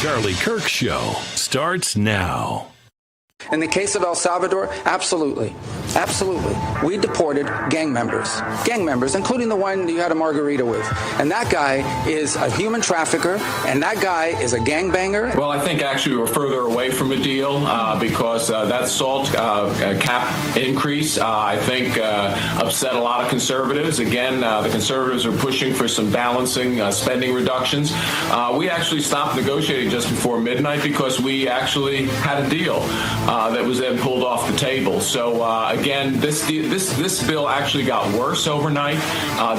Charlie Kirk Show starts now. In the case of El Salvador, absolutely. Absolutely. We deported gang members, including the one you had a margarita with. And that guy is a human trafficker, and that guy is a gangbanger. Well, I think actually we're further away from a deal because that SALT cap increase, I think, upset a lot of conservatives. Again, the conservatives are pushing for some balancing spending reductions. We actually stopped negotiating just before midnight because we actually had a deal that was then pulled off the table. So again, this bill actually got worse overnight.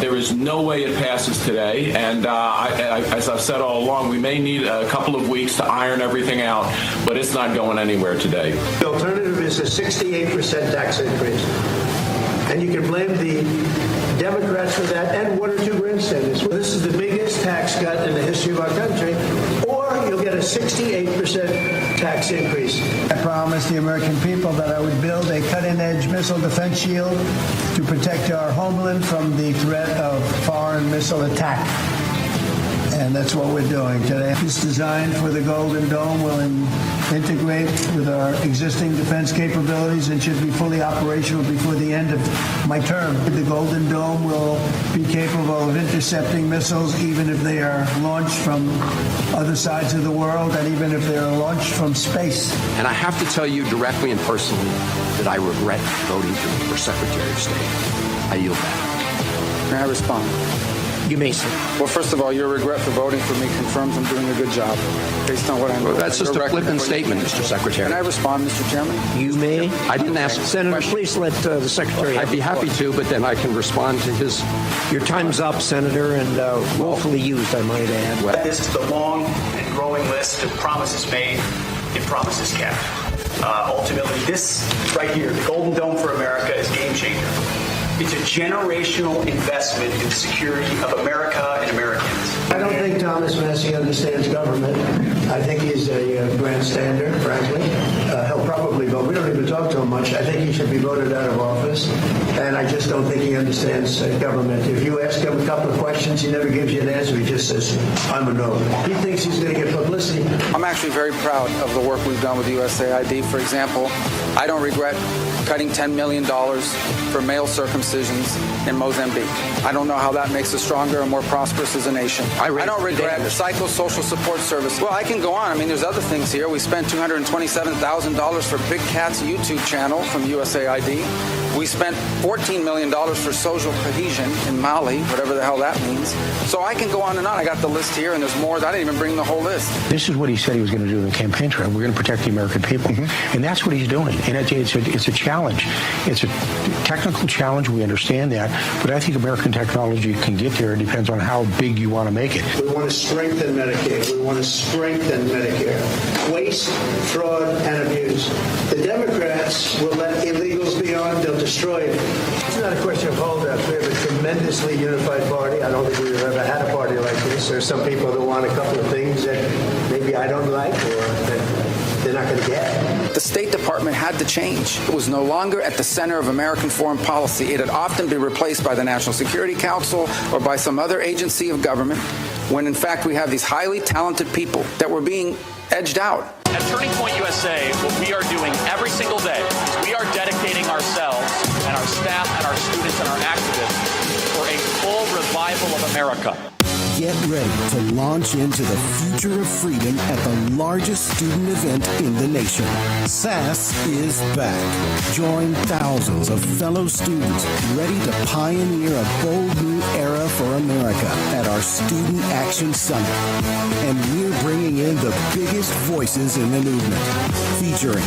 There is no way it passes today, and as I've said all along, we may need a couple of weeks to iron everything out, but it's not going anywhere today. The alternative is a 68% tax increase, and you can blame the Democrats for that and one or two grandstanders. Well, this is the biggest tax cut in the history of our country, or you'll get a 68% tax increase. I promised the American people that I would build a cutting-edge missile defense shield to protect our homeland from the threat of foreign missile attack. And that's what we're doing today. This design for the Golden Dome will integrate with our existing defense capabilities and should be fully operational before the end of my term. The Golden Dome will be capable of intercepting missiles even if they are launched from other sides of the world and even if they are launched from space. And I have to tell you directly and personally that I regret voting for Secretary of State. I yield back. May I respond? You may, sir. Well, first of all, your regret for voting for me confirms I'm doing a good job based on what I'm doing. Well, that's just a flippant statement, Mr. Secretary. Can I respond, Mr. Chairman? You may. I didn't ask. Senator, please let the Secretary. I'd be happy to, but then I can respond to his. Your time's up, Senator, and woefully used, I might add. Add this to the long and growing list of promises made and promises kept. Ultimately, this right here, the Golden Dome for America, is game changer. It's a generational investment in the security of America and Americans. I don't think Thomas Massie understands government. I think he's a grandstander, frankly. He'll probably vote. We don't even talk to him much. I think he should be voted out of office. And I just don't think he understands government. If you ask him a couple of questions, he never gives you an answer. He just says, I'm a no. He thinks he's going to get publicity. I'm actually very proud of the work we've done with USAID. For example, I don't regret cutting $10 million for male circumcisions in Mozambique. I don't know how that makes us stronger and more prosperous as a nation. I don't regret psychosocial support service. Well, I can go on. I mean, there's other things here. We spent $227,000 for Big Cat's YouTube channel from USAID. We spent $14 million for social cohesion in Mali, whatever the hell that means. So I can go on and on. I got the list here, and there's more. I didn't even bring the whole list. This is what he said he was going to do in the campaign trail. We're going to protect the American people. And that's what he's doing. And it's a challenge. It's a technical challenge. We understand that. But I think American technology can get there. It depends on how big you want to make it. We want to strengthen Medicaid. We want to strengthen Medicare. Waste, fraud, and abuse. The Democrats will let illegals be on. They'll destroy it. It's not a question of holdup. We have a tremendously unified party. I don't think we've ever had a party like this. There's some people that want a couple of things that maybe I don't like or that they're not going to get. The State Department had to change. It was no longer at the center of American foreign policy. It had often been replaced by the National Security Council or by some other agency of government, when in fact we have these highly talented people that were being edged out. At Turning Point USA, what we are doing every single day is we are dedicating ourselves and our staff and our students and our activists for a full revival of America. Get ready to launch into the future of freedom at the largest student event in the nation. SAS is back. Join thousands of fellow students ready to pioneer a bold new era for America at our Student Action Summit. And we're bringing in the biggest voices in the movement. Featuring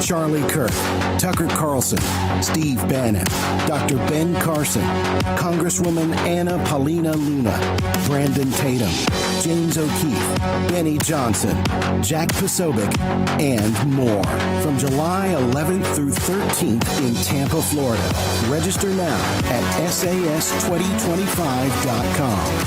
Charlie Kirk, Tucker Carlson, Steve Bannon, Dr. Ben Carson, Congresswoman Anna Paulina Luna, Brandon Tatum, James O'Keefe, Benny Johnson, Jack Posobiec, and more. From July 11th through 13th in Tampa, Florida. Register now at SAS2025.com.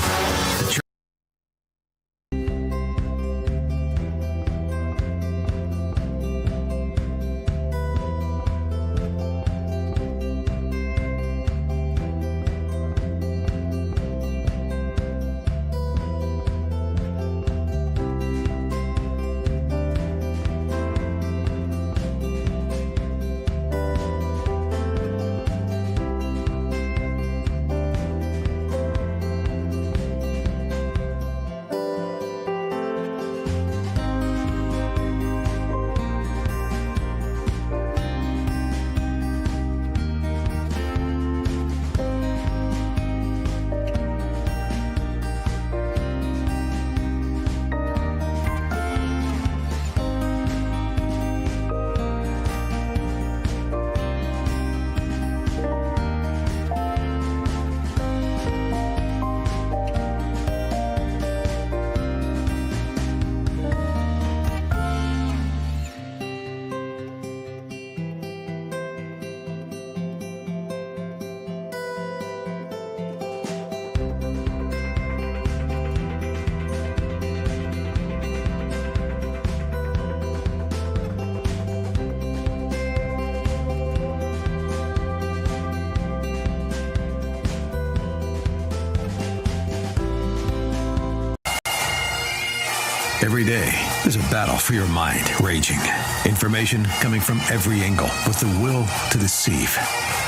Every day, there's a battle for your mind raging. Information coming from every angle with the will to deceive.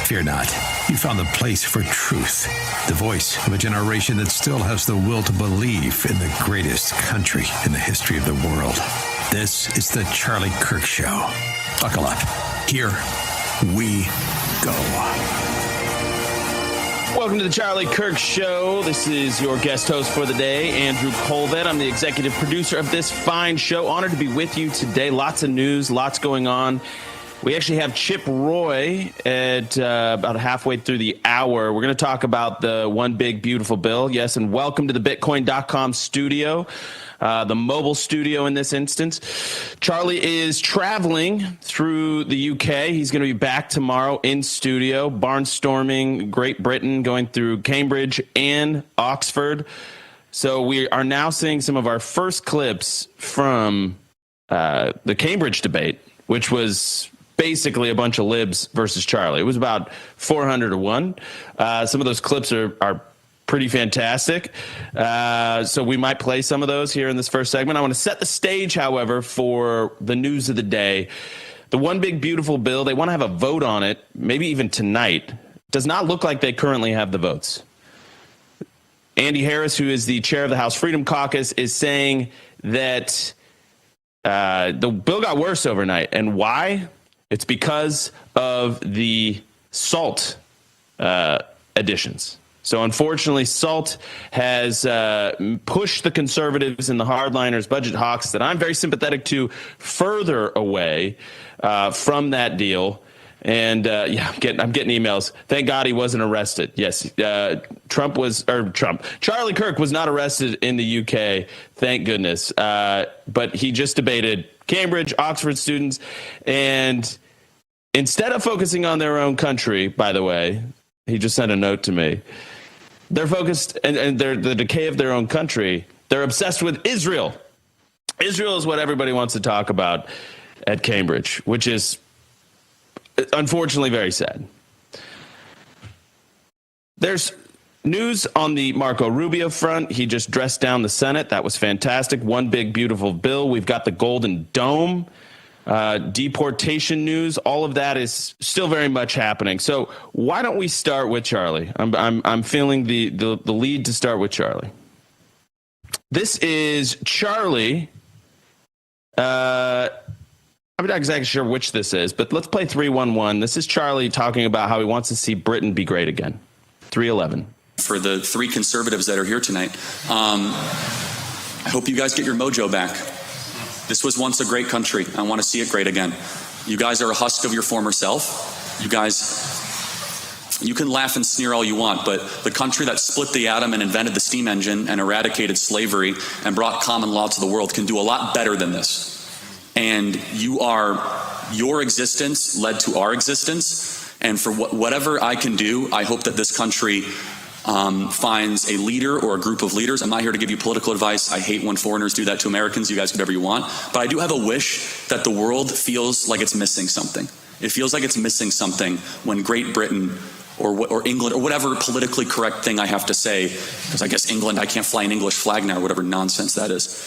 Fear not. You found the place for truth. The voice of a generation that still has the will to believe in the greatest country in the history of the world. This is the Charlie Kirk Show. Buckle up. Here we go. Welcome to the Charlie Kirk Show. This is your guest host for the day, Andrew Colvett. I'm the executive producer of this fine show. Honored to be with you today. Lots of news, lots going on. We actually have Chip Roy at about halfway through the hour. We're going to talk about the One Big Beautiful Bill. Yes, and welcome to the Bitcoin.com studio, the mobile studio in this instance. Charlie is traveling through the UK. He's going to be back tomorrow in studio, barnstorming Great Britain, going through Cambridge and Oxford. So we are now seeing some of our first clips from the Cambridge debate, which was basically a bunch of libs versus Charlie. It was about 400-1. Some of those clips are pretty fantastic. So we might play some of those here in this first segment. I want to set the stage, however, for the news of the day. The One Big Beautiful Bill, they want to have a vote on it, maybe even tonight. Does not look like they currently have the votes. Andy Harris, who is the chair of the House Freedom Caucus, is saying that the bill got worse overnight. And why? It's because of the SALT additions. So unfortunately, SALT has pushed the conservatives and the hardliners, budget hawks that I'm very sympathetic to, further away from that deal. And I'm getting emails. Thank God he wasn't arrested. Yes, Charlie Kirk was not arrested in the UK. Thank goodness. But he just debated Cambridge, Oxford students, and instead of focusing on their own country, by the way, he just sent a note to me. They're focused, and the decay of their own country. They're obsessed with Israel. Israel is what everybody wants to talk about at Cambridge, which is unfortunately very sad. There's news on the Marco Rubio front. He just dressed down the Senate. That was fantastic. One Big Beautiful Bill. We've got the Golden Dome. Deportation news, all of that is still very much happening. So why don't we start with Charlie? I'm feeling the lead to start with Charlie. This is Charlie. I'm not exactly sure which this is, but let's play 311. This is Charlie talking about how he wants to see Britain be great again. 311. For the three conservatives that are here tonight, I hope you guys get your mojo back. This was once a great country. I want to see it great again. You guys are a husk of your former self. You guys, you can laugh and sneer all you want, but the country that split the atom and invented the steam engine and eradicated slavery and brought common law to the world can do a lot better than this. And your existence led to our existence. And for whatever I can do, I hope that this country finds a leader or a group of leaders. I'm not here to give you political advice. I hate when foreigners do that to Americans. You guys do whatever you want. But I do have a wish that the world feels like it's missing something. It feels like it's missing something when Great Britain or England or whatever politically correct thing I have to say, because I guess England, I can't fly an English flag now, whatever nonsense that is.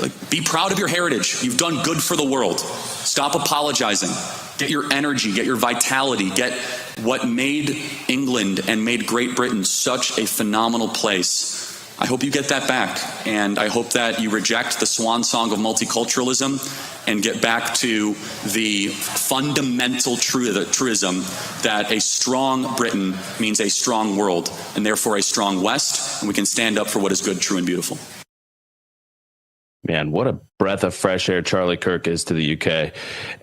Like, be proud of your heritage. You've done good for the world. Stop apologizing. Get your energy, get your vitality, get what made England and made Great Britain such a phenomenal place. I hope you get that back, and I hope that you reject the swan song of multiculturalism and get back to the fundamental truism that a strong Britain means a strong world, and therefore a strong West, and we can stand up for what is good, true, and beautiful. Man, what a breath of fresh air Charlie Kirk is to the UK.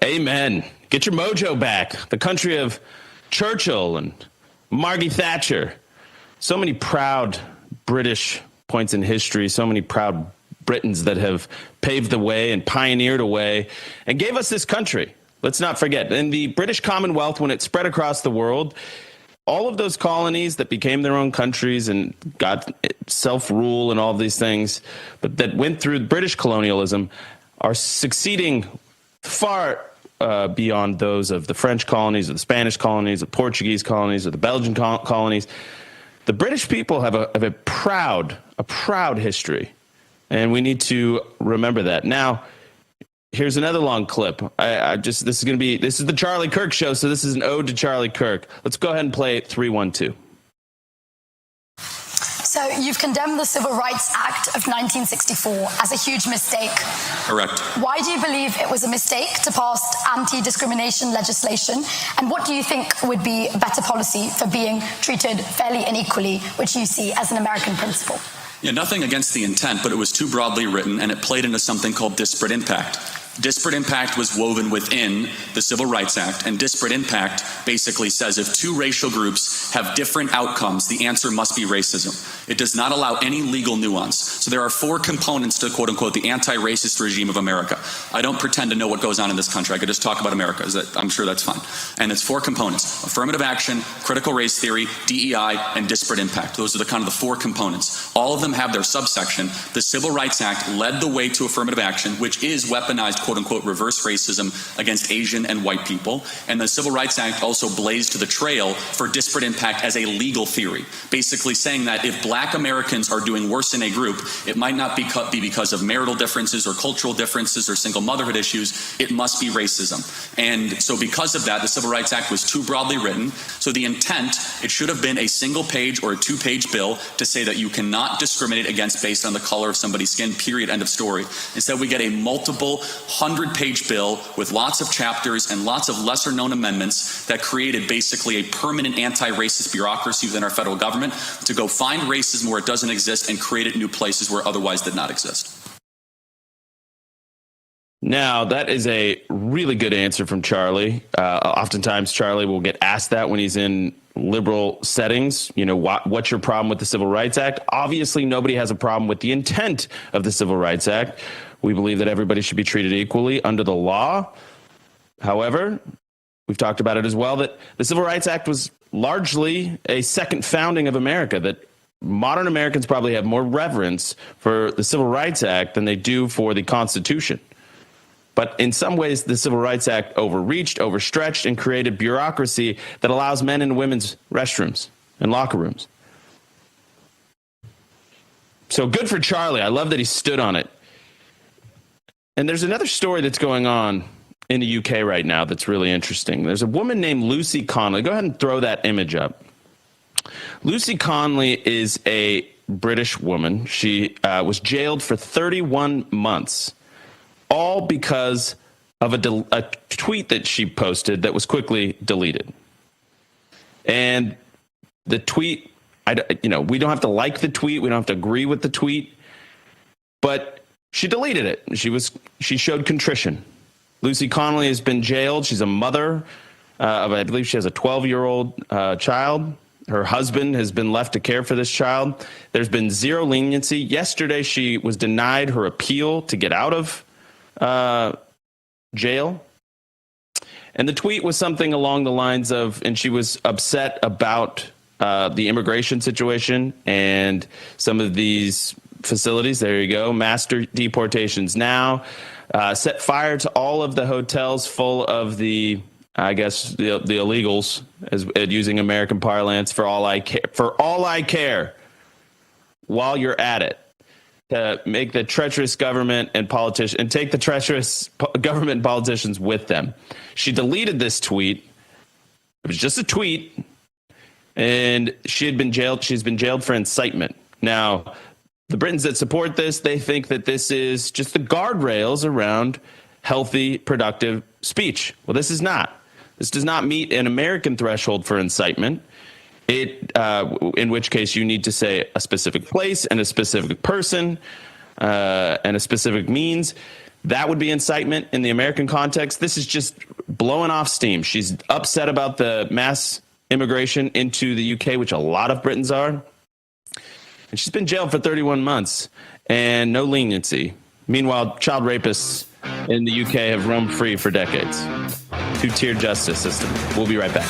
Amen. Get your mojo back. The country of Churchill and Margaret Thatcher. So many proud British points in history, so many proud Britons that have paved the way and pioneered a way and gave us this country. Let's not forget. In the British Commonwealth, when it spread across the world, all of those colonies that became their own countries and got self-rule and all of these things, but that went through British colonialism, are succeeding far beyond those of the French colonies, or the Spanish colonies, the Portuguese colonies, or the Belgian colonies. The British people have a proud history. And we need to remember that. Now, here's another long clip. This is the Charlie Kirk show, so this is an ode to Charlie Kirk. Let's go ahead and play 3-1-2. So you've condemned the Civil Rights Act of 1964 as a huge mistake. Correct. Why do you believe it was a mistake to pass anti-discrimination legislation? And what do you think would be better policy for being treated fairly and equally, which you see as an American principle? Yeah, nothing against the intent, but it was too broadly written, and it played into something called disparate impact. Disparate impact was woven within the Civil Rights Act, and disparate impact basically says if two racial groups have different outcomes, the answer must be racism. It does not allow any legal nuance. So there are 4 components to, quote unquote, the anti-racist regime of America. I don't pretend to know what goes on in this country. I could just talk about America. I'm sure that's fine. And it's 4 components: affirmative action, critical race theory, DEI, and disparate impact. Those are the kind of the 4 components. All of them have their subsection. The Civil Rights Act led the way to affirmative action, which is weaponized, quote unquote, reverse racism against Asian and white people. And the Civil Rights Act also blazed the trail for disparate impact as a legal theory, basically saying that if black Americans are doing worse in a group, it might not be because of marital differences or cultural differences or single motherhood issues. It must be racism. And so because of that, the Civil Rights Act was too broadly written. So the intent, it should have been a single page or a 2-page bill to say that you cannot discriminate against based on the color of somebody's skin, period, end of story. Instead, we get a multiple 100-page bill with lots of chapters and lots of lesser-known amendments that created basically a permanent anti-racist bureaucracy within our federal government to go find racism where it doesn't exist and create it in new places where it otherwise did not exist. Now, that is a really good answer from Charlie. Oftentimes, Charlie will get asked that when he's in liberal settings. You know, what's your problem with the Civil Rights Act? Obviously, nobody has a problem with the intent of the Civil Rights Act. We believe that everybody should be treated equally under the law. However, we've talked about it as well, that the Civil Rights Act was largely a second founding of America, that modern Americans probably have more reverence for the Civil Rights Act than they do for the Constitution. But in some ways, the Civil Rights Act overreached, overstretched, and created bureaucracy that allows men and women's restrooms and locker rooms. So good for Charlie. I love that he stood on it. And there's another story that's going on in the UK right now that's really interesting. There's a woman named Lucy Conley. Go ahead and throw that image up. Lucy Conley is a British woman. She was jailed for 31 months, all because of a tweet that she posted that was quickly deleted. And the tweet, we don't have to like the tweet. We don't have to agree with the tweet. But she deleted it. She showed contrition. Lucy Conley has been jailed. She's a mother of, I believe she has a 12-year-old child. Her husband has been left to care for this child. There's been zero leniency. Yesterday, she was denied her appeal to get out of jail. And the tweet was something along the lines of, and she was upset about the immigration situation and some of these facilities. There you go. Mass deportations now. Set fire to all of the hotels full of the illegals, as using American parlance, for all I care. While you're at it, to make the treacherous government and politicians, and take the treacherous government and politicians with them. She deleted this tweet. It was just a tweet, and she's been jailed for incitement. Now, the Britons that support this, they think that this is just the guardrails around healthy, productive speech. Well, this is not. This does not meet an American threshold for incitement. In which case you need to say a specific place and a specific person and a specific means. That would be incitement in the American context. This is just blowing off steam. She's upset about the mass immigration into the UK, which a lot of Britons are. And she's been jailed for 31 months and no leniency. Meanwhile, child rapists in the UK have roamed free for decades. Two-tier justice system. We'll be right back.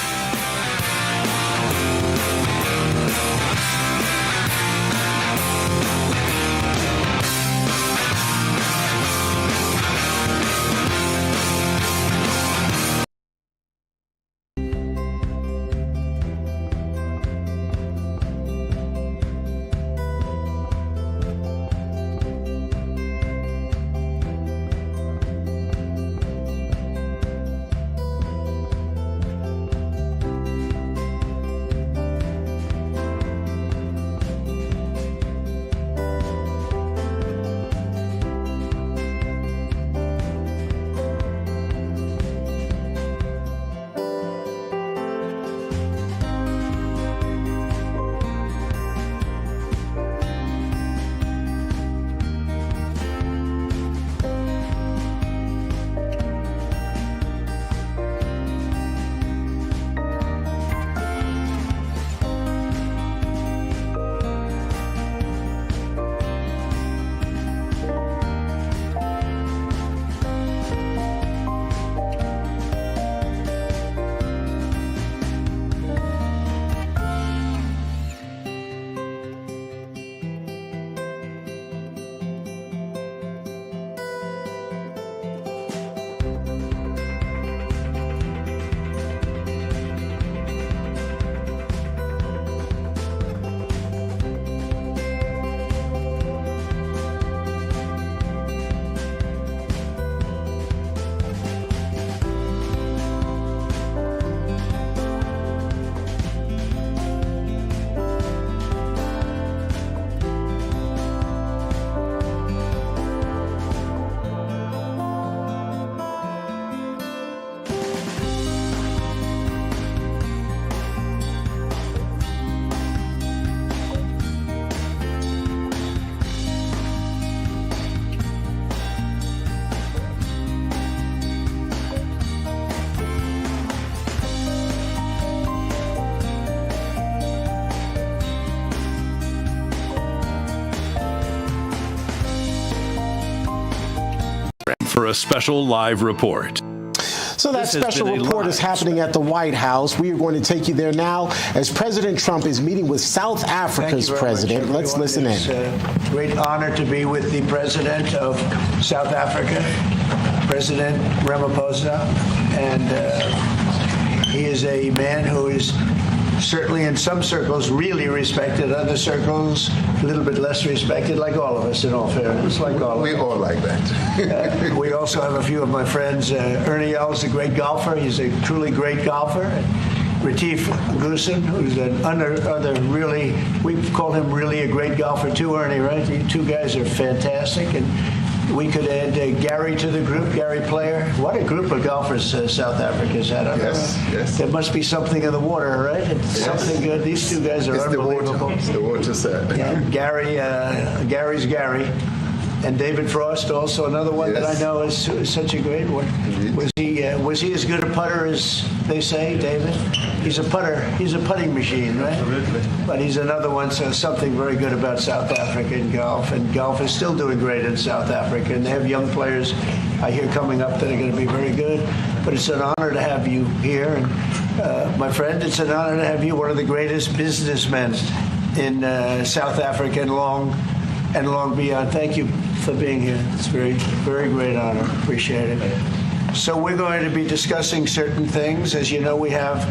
for a special live report. So that special report is happening at the White House. We are going to take you there now as President Trump is meeting with South Africa's president. Let's listen in. It's a great honor to be with the president of South Africa, President Ramaphosa, and he is a man who is certainly in some circles really respected, other circles a little bit less respected, like all of us, in all fairness, like all of us. We all like that. We also have a few of my friends. Ernie Els, a great golfer. He's a truly great golfer. Retief Goosen, who's another really, we call him really a great golfer too, Ernie, right? You two guys are fantastic. And we could add Gary to the group, Gary Player. What a group of golfers South Africa's had. Yes. There must be something in the water, right? It's something good. These two guys are unbelievable. It's the water set. Yeah. Gary's Gary. And David Frost, also another one that I know is such a great one. Was he as good a putter as they say, David? He's a putter. He's a putting machine, right? Absolutely. But he's another one. So something very good about South Africa in golf, and golf is still doing great in South Africa. And they have young players I hear coming up that are going to be very good. But it's an honor to have you here, and my friend, it's an honor to have you, one of the greatest businessmen in South Africa and long beyond. Thank you for being here. It's very, very great honor. Appreciate it. So we're going to be discussing certain things. As you know, we have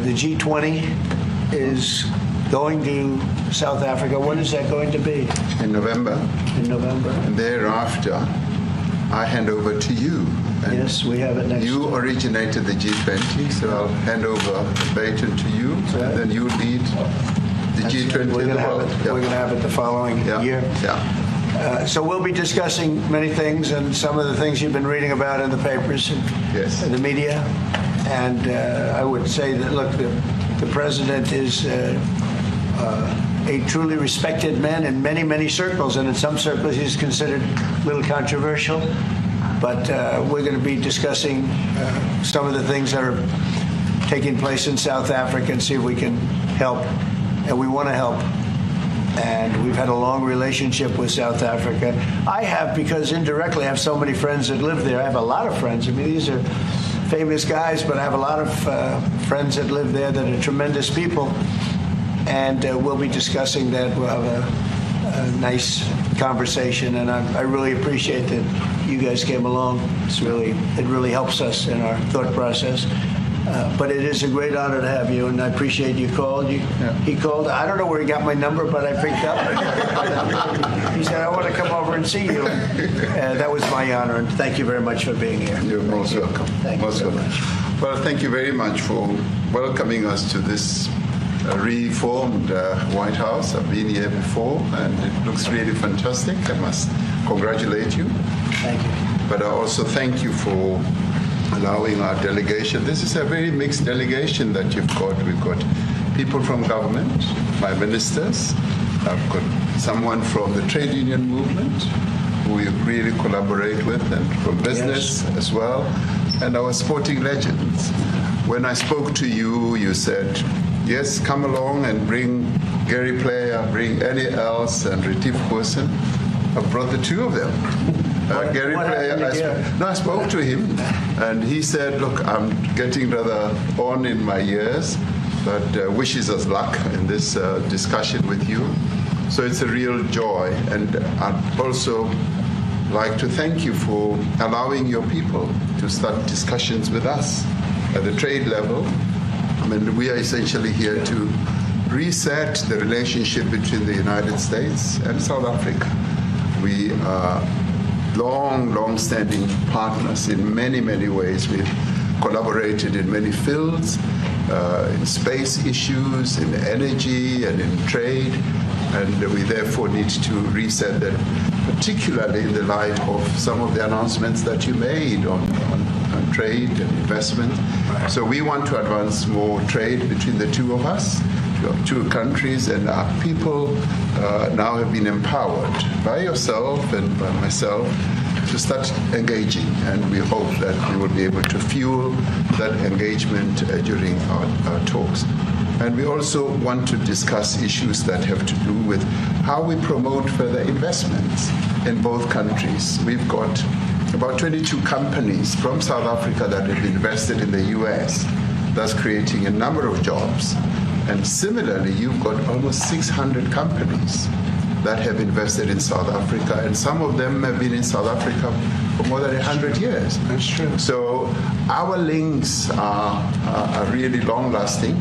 the G20 is going to South Africa. When is that going to be? In November. In November. And thereafter, I hand over to you. And yes, we have it next. You originated the G20, so I'll hand over the baton to you, and then you lead the G20 We're in the world. We're going to have it the following year. Yeah. So we'll be discussing many things, and some of the things you've been reading about in the papers and the media. And I would say that, look, the president is a truly respected man in many, many circles, and in some circles he's considered a little controversial. But we're going to be discussing some of the things that are taking place in South Africa and see if we can help. And we want to help. And we've had a long relationship with South Africa. I have, because indirectly I have so many friends that live there. I have a lot of friends. I mean, these are famous guys, but I have a lot of friends that live there that are tremendous people. And we'll be discussing that. We'll have a nice conversation. And I really appreciate that you guys came along. It really helps us in our thought process. But it is a great honor to have you, and I appreciate you called. He called. I don't know where he got my number, but I picked up. He said, I want to come over and see you. That was my honor, and thank you very much for being here. You're most welcome. Thank you so much. Well, thank you very much for welcoming us to this reformed White House. I've been here before, and it looks really fantastic. I must congratulate you. Thank you. But I also thank you for allowing our delegation. This is a very mixed delegation that you've got. We've got people from government, my ministers. I've got someone from the trade union movement who we really collaborate with, and from business as well, and our sporting legends. When I spoke to you, you said, yes, come along and bring Gary Player, bring Ernie Els and Retief Goosen. I brought the two of them. Gary Player, I spoke to him, and he said, look, I'm getting rather on in my years, but wishes us luck in this discussion with you. So it's a real joy, and I'd also like to thank you for allowing your people to start discussions with us at the trade level. I mean, we are essentially here to reset the relationship between the United States and South Africa. We are long-standing partners in many, many ways. We've collaborated in many fields, in space issues, in energy, and in trade, and we therefore need to reset that, particularly in the light of some of the announcements that you made on trade and investment. So we want to advance more trade between the two of us, two countries, and our people now have been empowered by yourself and by myself to start engaging, and we hope that we will be able to fuel that engagement during our talks. And we also want to discuss issues that have to do with how we promote further investments in both countries. We've got about 22 companies from South Africa that have invested in the U.S., thus creating a number of jobs. And similarly, you've got almost 600 companies that have invested in South Africa, and some of them have been in South Africa for more than 100 years. That's true. So our links are really long-lasting,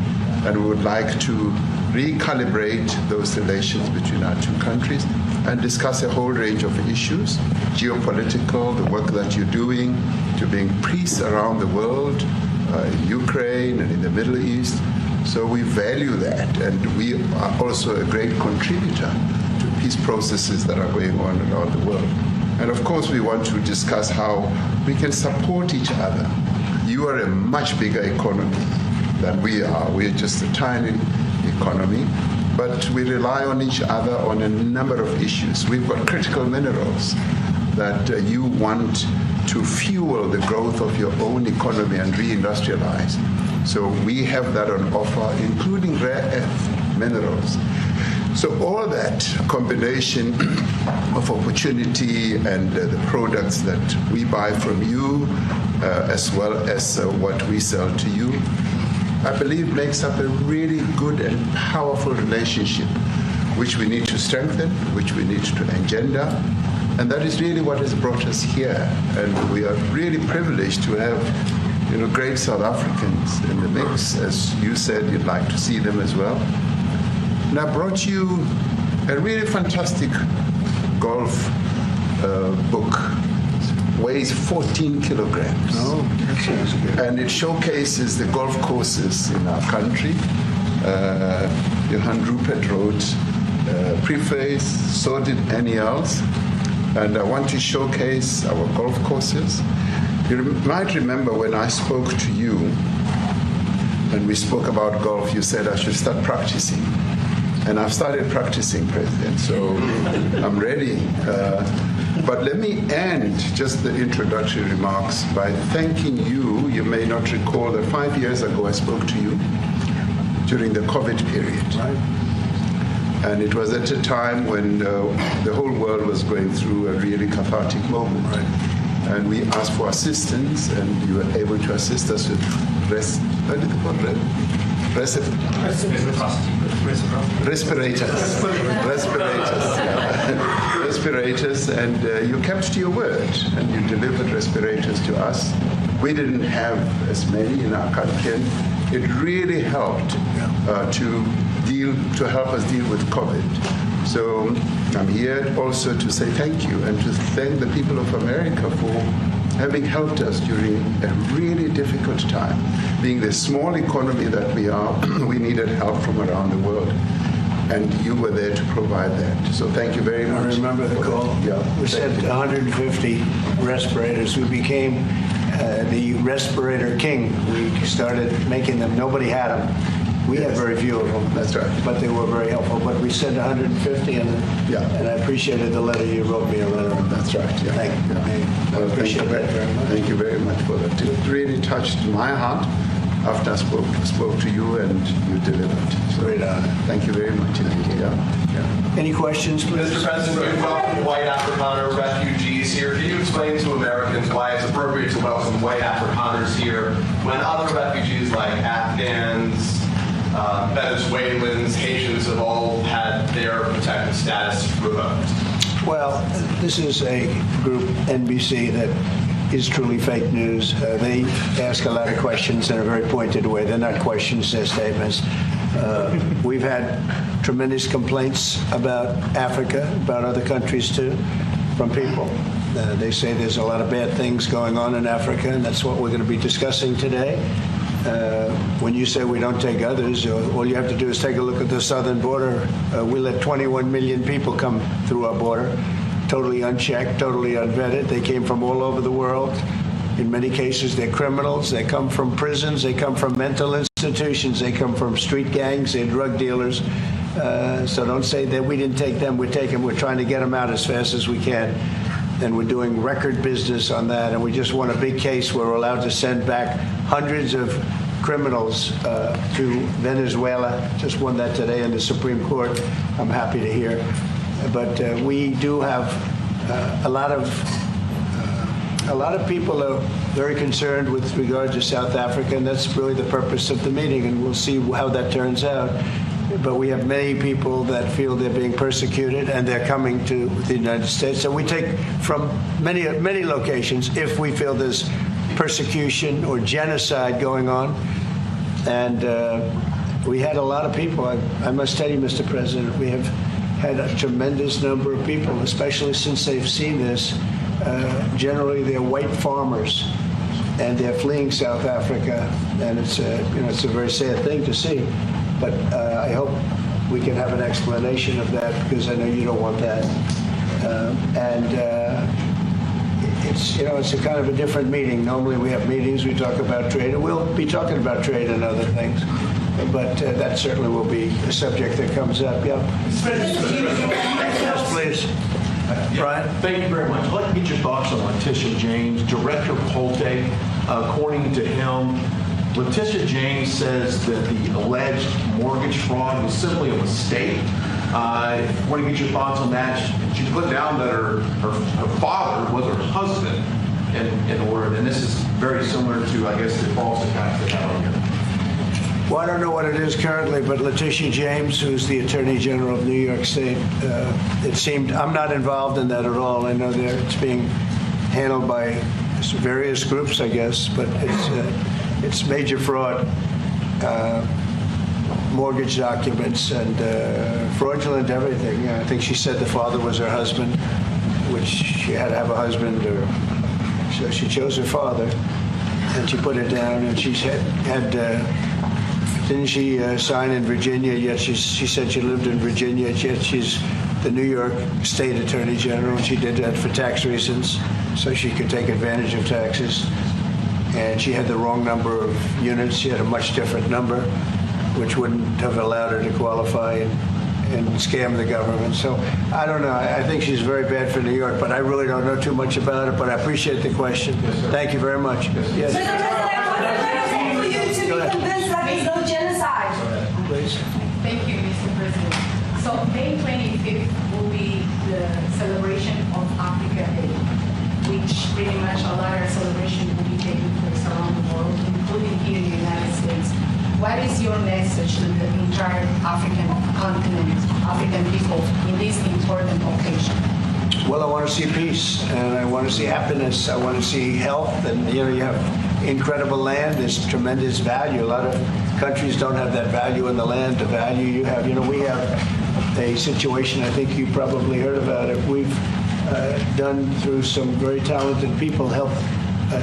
and we would like to recalibrate those relations between our two countries and discuss a whole range of issues, geopolitical, the work that you're doing to bring peace around the world, in Ukraine and in the Middle East. So we value that, and we are also a great contributor to peace processes that are going on around the world. And of course, we want to discuss how we can support each other. You are a much bigger economy than we are. We're just a tiny economy, but we rely on each other on a number of issues. We've got critical minerals that you want to fuel the growth of your own economy and reindustrialize. So we have that on offer, including rare earth minerals. So all that combination of opportunity and the products that we buy from you, as well as what we sell to you, I believe makes up a really good and powerful relationship, which we need to strengthen, which we need to engender. And that is really what has brought us here. And we are really privileged to have, great South Africans in the mix. As you said, you'd like to see them as well. And I brought you a really fantastic golf book. Weighs 14 kilograms. Oh, that sounds good. And it showcases the golf courses in our country. Johan Rupert wrote preface, so did Annie Els. And I want to showcase our golf courses. You might remember when I spoke to you and we spoke about golf, you said I should start practicing. And I've started practicing, President, so I'm ready. But let me end just the introductory remarks by thanking you. You may not recall that 5 years ago I spoke to you during the COVID period. Right. And it was at a time when the whole world was going through a really cathartic moment. Right. And we asked for assistance, and you were able to assist us with respirators, and you kept to your word, and you delivered respirators to us. We didn't have as many in our country, and it really helped to help us deal with COVID. So I'm here also to say thank you and to thank the people of America for having helped us during a really difficult time. Being the small economy that we are, we needed help from around the world. And you were there to provide that. So thank you very much. I remember the call. Yeah. We sent 150 respirators. We became the respirator king. We started making them. Nobody had them. We had very few of them. That's right. But they were very helpful. But we sent 150, and I appreciated the letter you wrote me. A letter. That's right. Yeah. Thank you. I appreciate that very much. Thank you very much for that. It really touched my heart after I spoke to you, and you delivered. So, great honor. Thank you very much. Thank you. Yeah. Any questions, please? Mr. President, we welcome white Afrikaner refugees here. Can you explain to Americans why it's appropriate to welcome white Afrikaners here when other refugees like Afghans, Venezuelans, Haitians have all had their protected status revoked? Well, this is a group, NBC, that is truly fake news. They ask a lot of questions in a very pointed way. They're not questions, they're statements. We've had tremendous complaints about Africa, about other countries too, from people. They say there's a lot of bad things going on in Africa, and that's what we're going to be discussing today. When you say we don't take others, all you have to do is take a look at the southern border. We let 21 million people come through our border, totally unchecked, totally unvetted. They came from all over the world. In many cases, they're criminals. They come from prisons. They come from mental institutions. They come from street gangs. They're drug dealers. So don't say that we didn't take them. We're trying to get them out as fast as we can. And we're doing record business on that. And we just won a big case where we're allowed to send back hundreds of criminals to Venezuela. Just won that today in the Supreme Court. I'm happy to hear. But we do have a lot of A lot of people are very concerned with regard to South Africa, and that's really the purpose of the meeting, and we'll see how that turns out. But we have many people that feel they're being persecuted, and they're coming to the United States. So we take from many locations if we feel there's persecution or genocide going on. And we had a lot of people. I must tell you, Mr. President, we have had a tremendous number of people, especially since they've seen this. Generally, they're white farmers, and they're fleeing South Africa, and it's a very sad thing to see. But I hope we can have an explanation of that, because I know you don't want that. It's a kind of a different meeting. Normally, we have meetings, we talk about trade, and we'll be talking about trade and other things. But that certainly will be a subject that comes up. Yeah. Yes, please. Brian? Thank you very much. I'd like to get your thoughts on Letitia James, Director Polte. According to him, Letitia James says that the alleged mortgage fraud was simply a mistake. I want to get your thoughts on that. She put down that her father was her husband in order, and this is very similar to, I guess, the false accounts that have on here. Well, I don't know what it is currently, but Letitia James, who's the Attorney General of New York State, it seemed, I'm not involved in that at all. I know it's being handled by various groups, I guess, but it's major fraud, mortgage documents, and fraudulent everything. I think she said the father was her husband, which she had to have a husband, so she chose her father, and she put it down, and she had didn't she sign in Virginia? Yet she said she lived in Virginia, yet she's the New York State Attorney General. She did that for tax reasons, so she could take advantage of taxes. And she had the wrong number of units. She had a much different number, which wouldn't have allowed her to qualify and scam the government. So I don't know. I think she's very bad for New York, but I really don't know too much about it. But I appreciate the question. Yes, thank you very much. Yes. Please. Thank you, Mr. President. So May 25th will be the celebration of Africa Day, which pretty much a lot of celebration will be taking place around the world, including here in the United States. What is your message to the entire African continent, African people in this important occasion? Well, I want to see peace, and I want to see happiness. I want to see health, and you have incredible land. There's tremendous value. A lot of countries don't have that value in the land, the value you have. We have a situation, I think you probably heard about it. We've done, through some very talented people, helped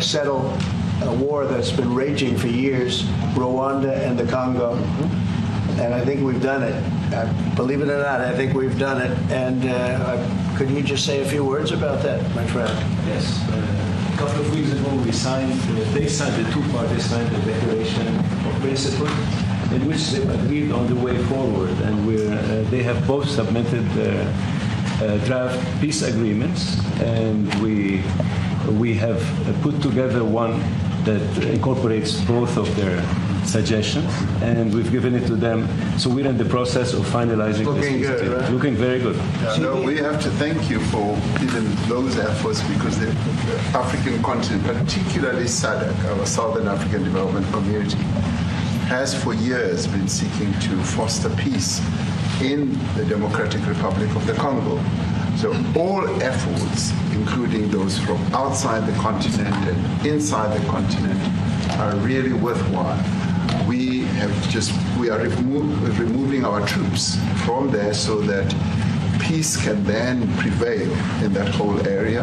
settle a war that's been raging for years, Rwanda and the Congo. And I think we've done it. Believe it or not, I think we've done it. And could you just say a few words about that, my friend? Yes. A couple of weeks ago, the two parties signed a declaration of principle in which they agreed on the way forward. And they have both submitted draft peace agreements, and we have put together one that incorporates both of their suggestions, and we've given it to them. So we're in the process of finalizing this. Looking good, right? Looking very good. Yeah, no, we have to thank you for even those efforts, because the African continent, particularly SADC, our Southern African Development Community, has for years been seeking to foster peace in the Democratic Republic of the Congo. So all efforts, including those from outside the continent and inside the continent, are really worthwhile. We are removing our troops from there so that peace can then prevail in that whole area.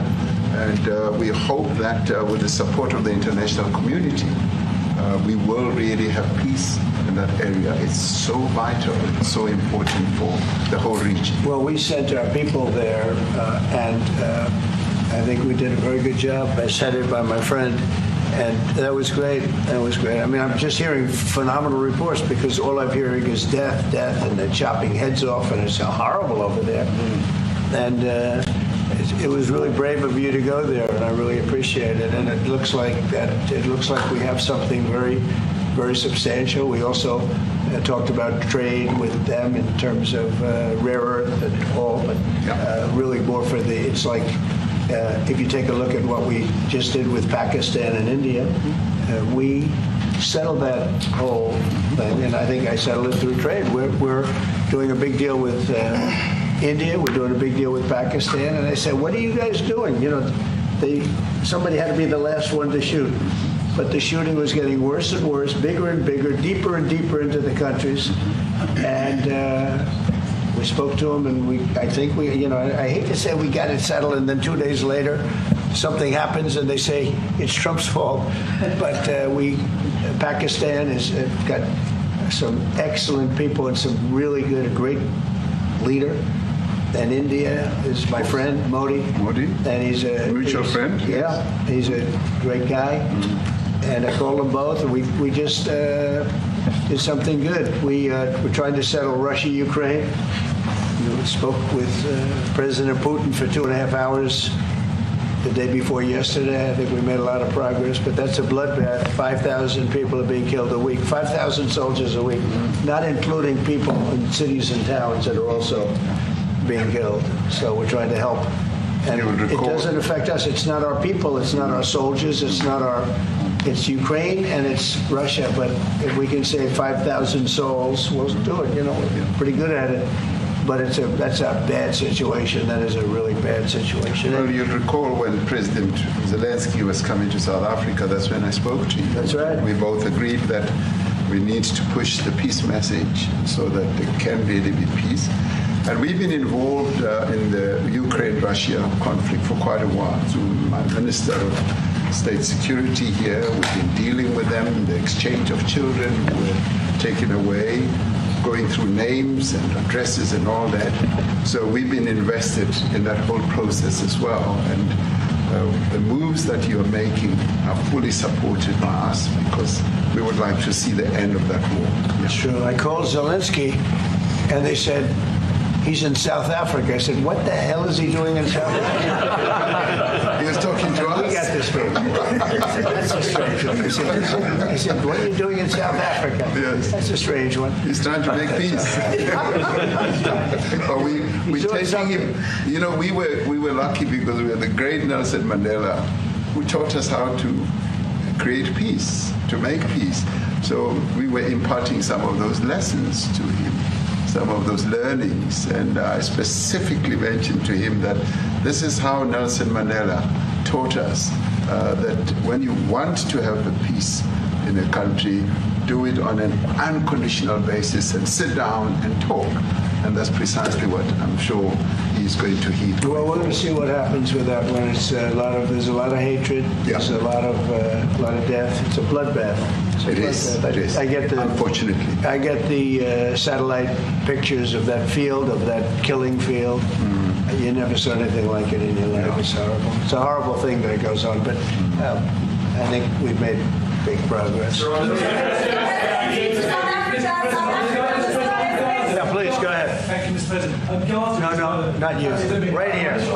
And we hope that with the support of the international community, we will really have peace in that area. It's so vital, it's so important for the whole region. Well, we sent our people there, and I think we did a very good job, as headed by my friend. And that was great. That was great. I mean, I'm just hearing phenomenal reports, because all I'm hearing is death, and they're chopping heads off, and it's horrible over there. And it was really brave of you to go there, and I really appreciate it. And it looks like we have something very, very substantial. We also talked about trade with them in terms of rare earth and all, but really more for it's like if you take a look at what we just did with Pakistan and India, we settled that whole thing, and I think I settled it through trade. We're doing a big deal with India. We're doing a big deal with Pakistan, and they said, "What are you guys doing?" Somebody had to be the last one to shoot, but the shooting was getting worse and worse, bigger and bigger, deeper and deeper into the countries, and we spoke to them, and I hate to say we got it settled, and then 2 days later, something happens, and they say it's Trump's fault. But Pakistan has got some excellent people and some really good, a great leader. And India is my friend, Modi. And he's a mutual friend. Yeah, he's a great guy. And I called them both, and we just did something good. We're trying to settle Russia, Ukraine. We spoke with President Putin for 2.5 hours the day before yesterday. I think we made a lot of progress, but that's a bloodbath. 5,000 people are being killed a week, 5,000 soldiers a week, not including people in cities and towns that are also being killed. So we're trying to help. And it doesn't affect us. It's not our people. It's not our soldiers. It's it's Ukraine and it's Russia. But if we can save 5,000 souls, we'll do it. We're pretty good at it. But that's a bad situation. That is a really bad situation. Well, you'll recall when President Zelensky was coming to South Africa, that's when I spoke to you. That's right. We both agreed that we need to push the peace message so that there can really be peace. And we've been involved in the Ukraine-Russia conflict for quite a while through my Minister of State Security here. We've been dealing with them, the exchange of children were taken away, going through names and addresses and all that. So we've been invested in that whole process as well. And the moves that you're making are fully supported by us because we would like to see the end of that war. That's true. I called Zelensky and they said, he's in South Africa. I said, what the hell is he doing in South Africa? He was talking to us. We got this straight. That's a strange one. He said, what are you doing in South Africa? Yes. That's a strange one. He's trying to make peace. But we're taking him. We were lucky because we had the great Nelson Mandela who taught us how to create peace, to make peace. So we were imparting some of those lessons to him, some of those learnings, and I specifically mentioned to him that this is how Nelson Mandela taught us that when you want to have a peace in a country, do it on an unconditional basis and sit down and talk. And that's precisely what I'm sure he's going to heed. Well, we're going to see what happens with that one. There's a lot of hatred. There's a lot of death. It's a bloodbath. It is. Unfortunately. I get the satellite pictures of that field, of that killing field. You never saw anything like it in your life. It's horrible. It's a horrible thing that goes on, but I think we've made big progress. Yeah, please, go ahead. Thank you, Mr. President. No, not you. Right here. He's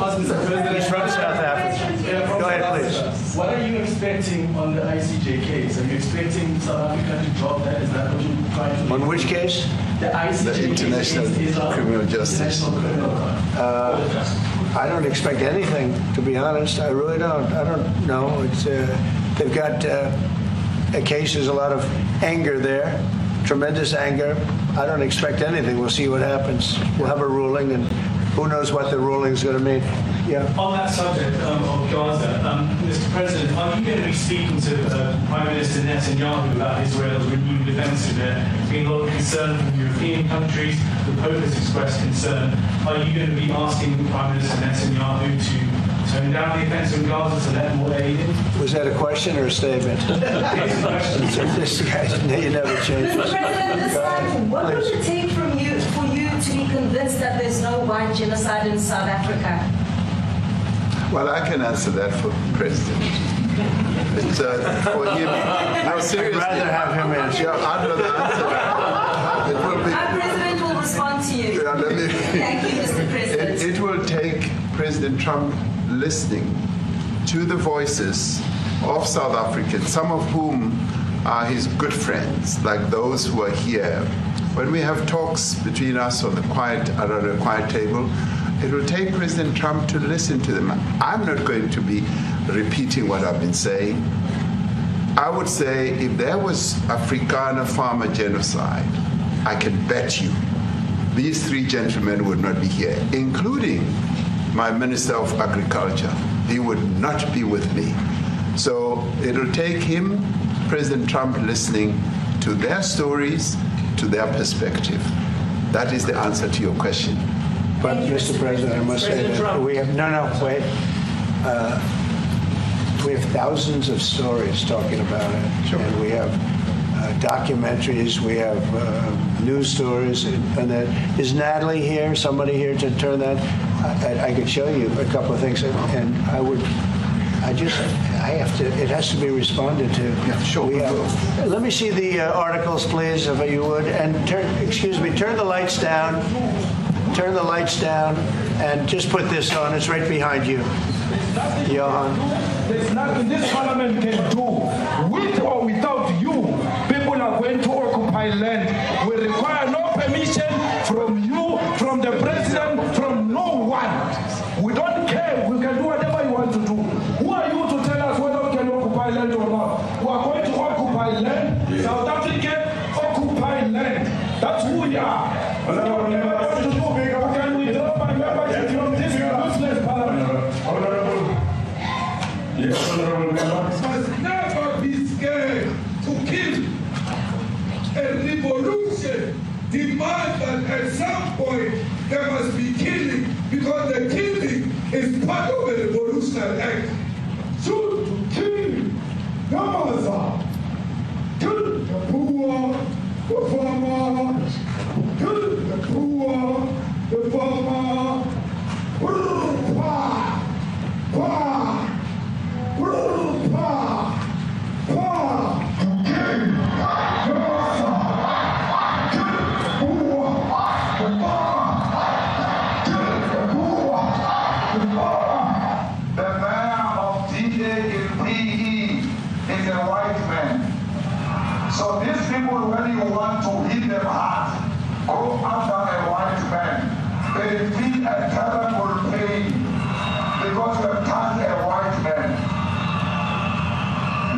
from South Africa. Go ahead, please. What are you expecting on the ICJ case? Are you expecting South Africa to drop that? Is that what you're trying to do? On which case? The ICJ the International Criminal Justice. I don't expect anything, to be honest. I really don't. I don't know. It's they've got a case. There's a lot of anger there, tremendous anger. I don't expect anything. We'll see what happens. We'll have a ruling, and who knows what the ruling is going to mean. Yeah. On that subject of Gaza, Mr. President, are you going to be speaking to Prime Minister Netanyahu about Israel's renewed offensive there? There's been a lot of concern from European countries. The Pope has expressed concern. Are you going to be asking Prime Minister Netanyahu to tone down the offensive in Gaza to let more aid in? Was that a question or a statement? This guy, you never change. Mr. President, what would it take for you to be convinced that there's no white genocide in South Africa? Well, I can answer that for President. It's for him. No, seriously. I'd rather have him answer. Yeah, I'd rather answer that. Our president will respond to you. Thank you, Mr. President. It will take President Trump listening to the voices of South Africans, some of whom are his good friends, like those who are here. When we have talks between us on the quiet table, It will take President Trump to listen to them. I'm not going to be repeating what I've been saying. I would say if there was Afrikaner farmer genocide, I can bet you these three gentlemen would not be here, including my Minister of Agriculture. He would not be with me. So it'll take him, President Trump, listening to their stories, to their perspective. That is the answer to your question. But, Mr. President, I must say that we have, we have thousands of stories talking about it. Sure. And we have documentaries, we have news stories, and that. Is Natalie here, somebody here to turn that? I could show you a couple of things, and I have to, it has to be responded to. Yeah, sure. Let me see the articles, please, if you would, and turn the lights down. Turn the lights down, and just put this on. It's right behind you, Johan. There's nothing this parliament can do. With or without you, people are going to occupy land. We require no permission from you, from the president, from no one. We don't care. We can do whatever you want to do. Who are you to tell us whether we can occupy land or not? We are going to occupy land. South Africa occupy land. That's who we are. Can we drop my membership from this useless parliament? Yes, honorable member. Must never be scared to kill. A revolution demands that at some point there must be killing, because the killing is part of a revolutionary act. Shoot to kill. Namaza. Kill the poor, the farmer. Kill the poor, the farmer. Pa, pa. So these people, when you want to hit them hard, go after a white man. They feel a terrible pain because you have touched a white man.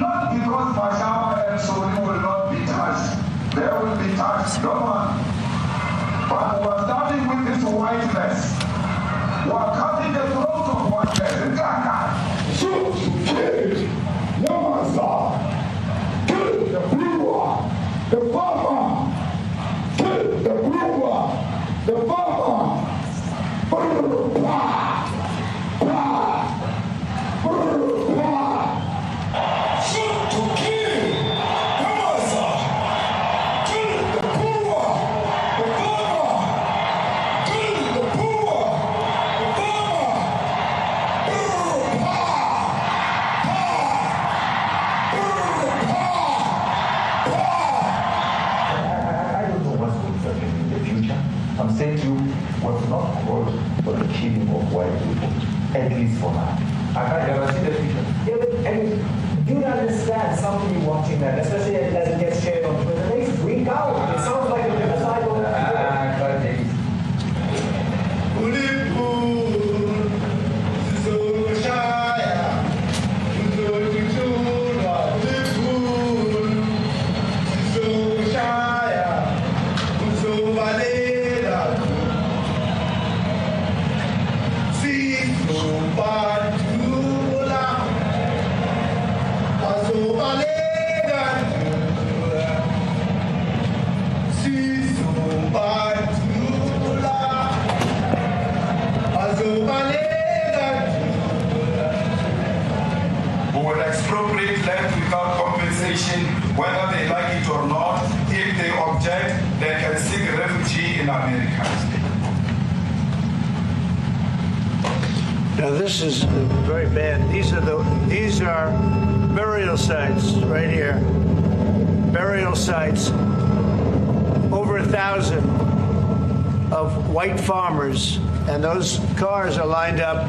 Not because Mashama and Soni will not be touched. They will be touched, no one. But we are starting with this whiteness. We are cutting the throat of whiteness. Shoot, kill, no answer. Kill the brewer, the farmer. Kill the brewer, the farmer. Shoot to kill, come on, sir. Kill the brewer, the farmer. Kill the brewer, the farmer. I don't know what's going to happen in the future. I'm saying to you, what's not called for the killing of white people, at least for now. I can't ever see the future. Yeah, but, I mean, do you understand somebody watching that, especially as it gets shared on Twitter? They freak out. It sounds like a genocide. Expropriate land without compensation, whether they like it or not. If they object, they can seek refugee in America. Now this is very bad. These are burial sites right here. Burial sites. Over 1,000 of white farmers, and those cars are lined up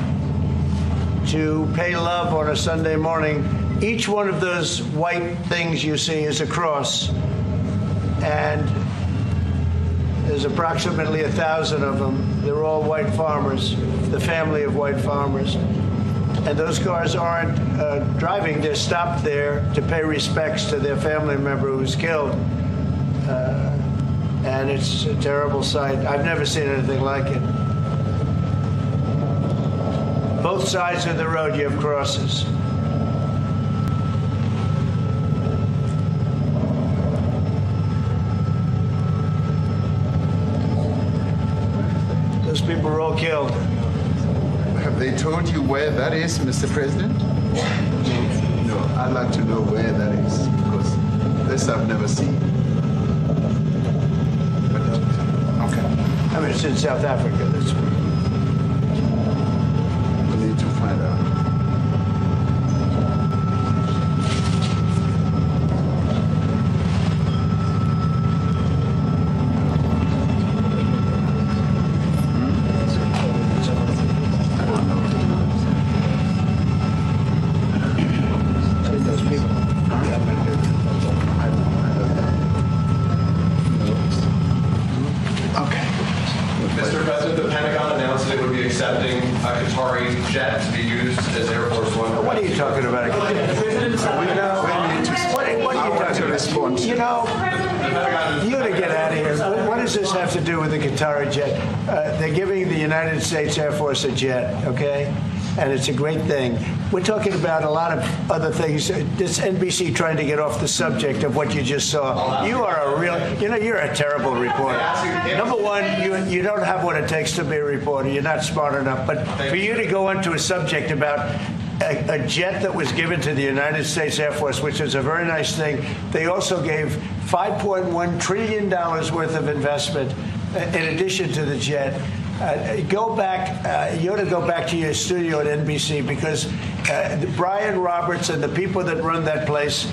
to pay love on a Sunday morning. Each one of those white things you see is a cross. And There's approximately 1,000 of them. They're all white farmers, the family of white farmers. And those cars aren't driving. They're stopped there to pay respects to their family member who was killed. And it's a terrible sight. I've never seen anything like it. Both sides of the road, you have crosses. Those people were all killed. Have they told you where that is, Mr. President? No, I'd like to know where that is, because this I've never seen. But, okay. I mean, it's in South Africa. That's we need to find out. Mr. President, the Pentagon announced that it would be accepting a Qatari jet to be used as Air Force One. What are you talking about? What are you talking about? You know, you got to get out of here. What does this have to do with the Qatari jet? They're giving the United States Air Force a jet, okay? And it's a great thing. We're talking about a lot of other things. This NBC trying to get off the subject of what you just saw. You are a real, you're a terrible reporter. Number one, you don't have what it takes to be a reporter. You're not smart enough. But for you to go into a subject about a jet that was given to the United States Air Force, which is a very nice thing. They also gave $5.1 trillion worth of investment in addition to the jet. Go back. You ought to go back to your studio at NBC, because Brian Roberts and the people that run that place,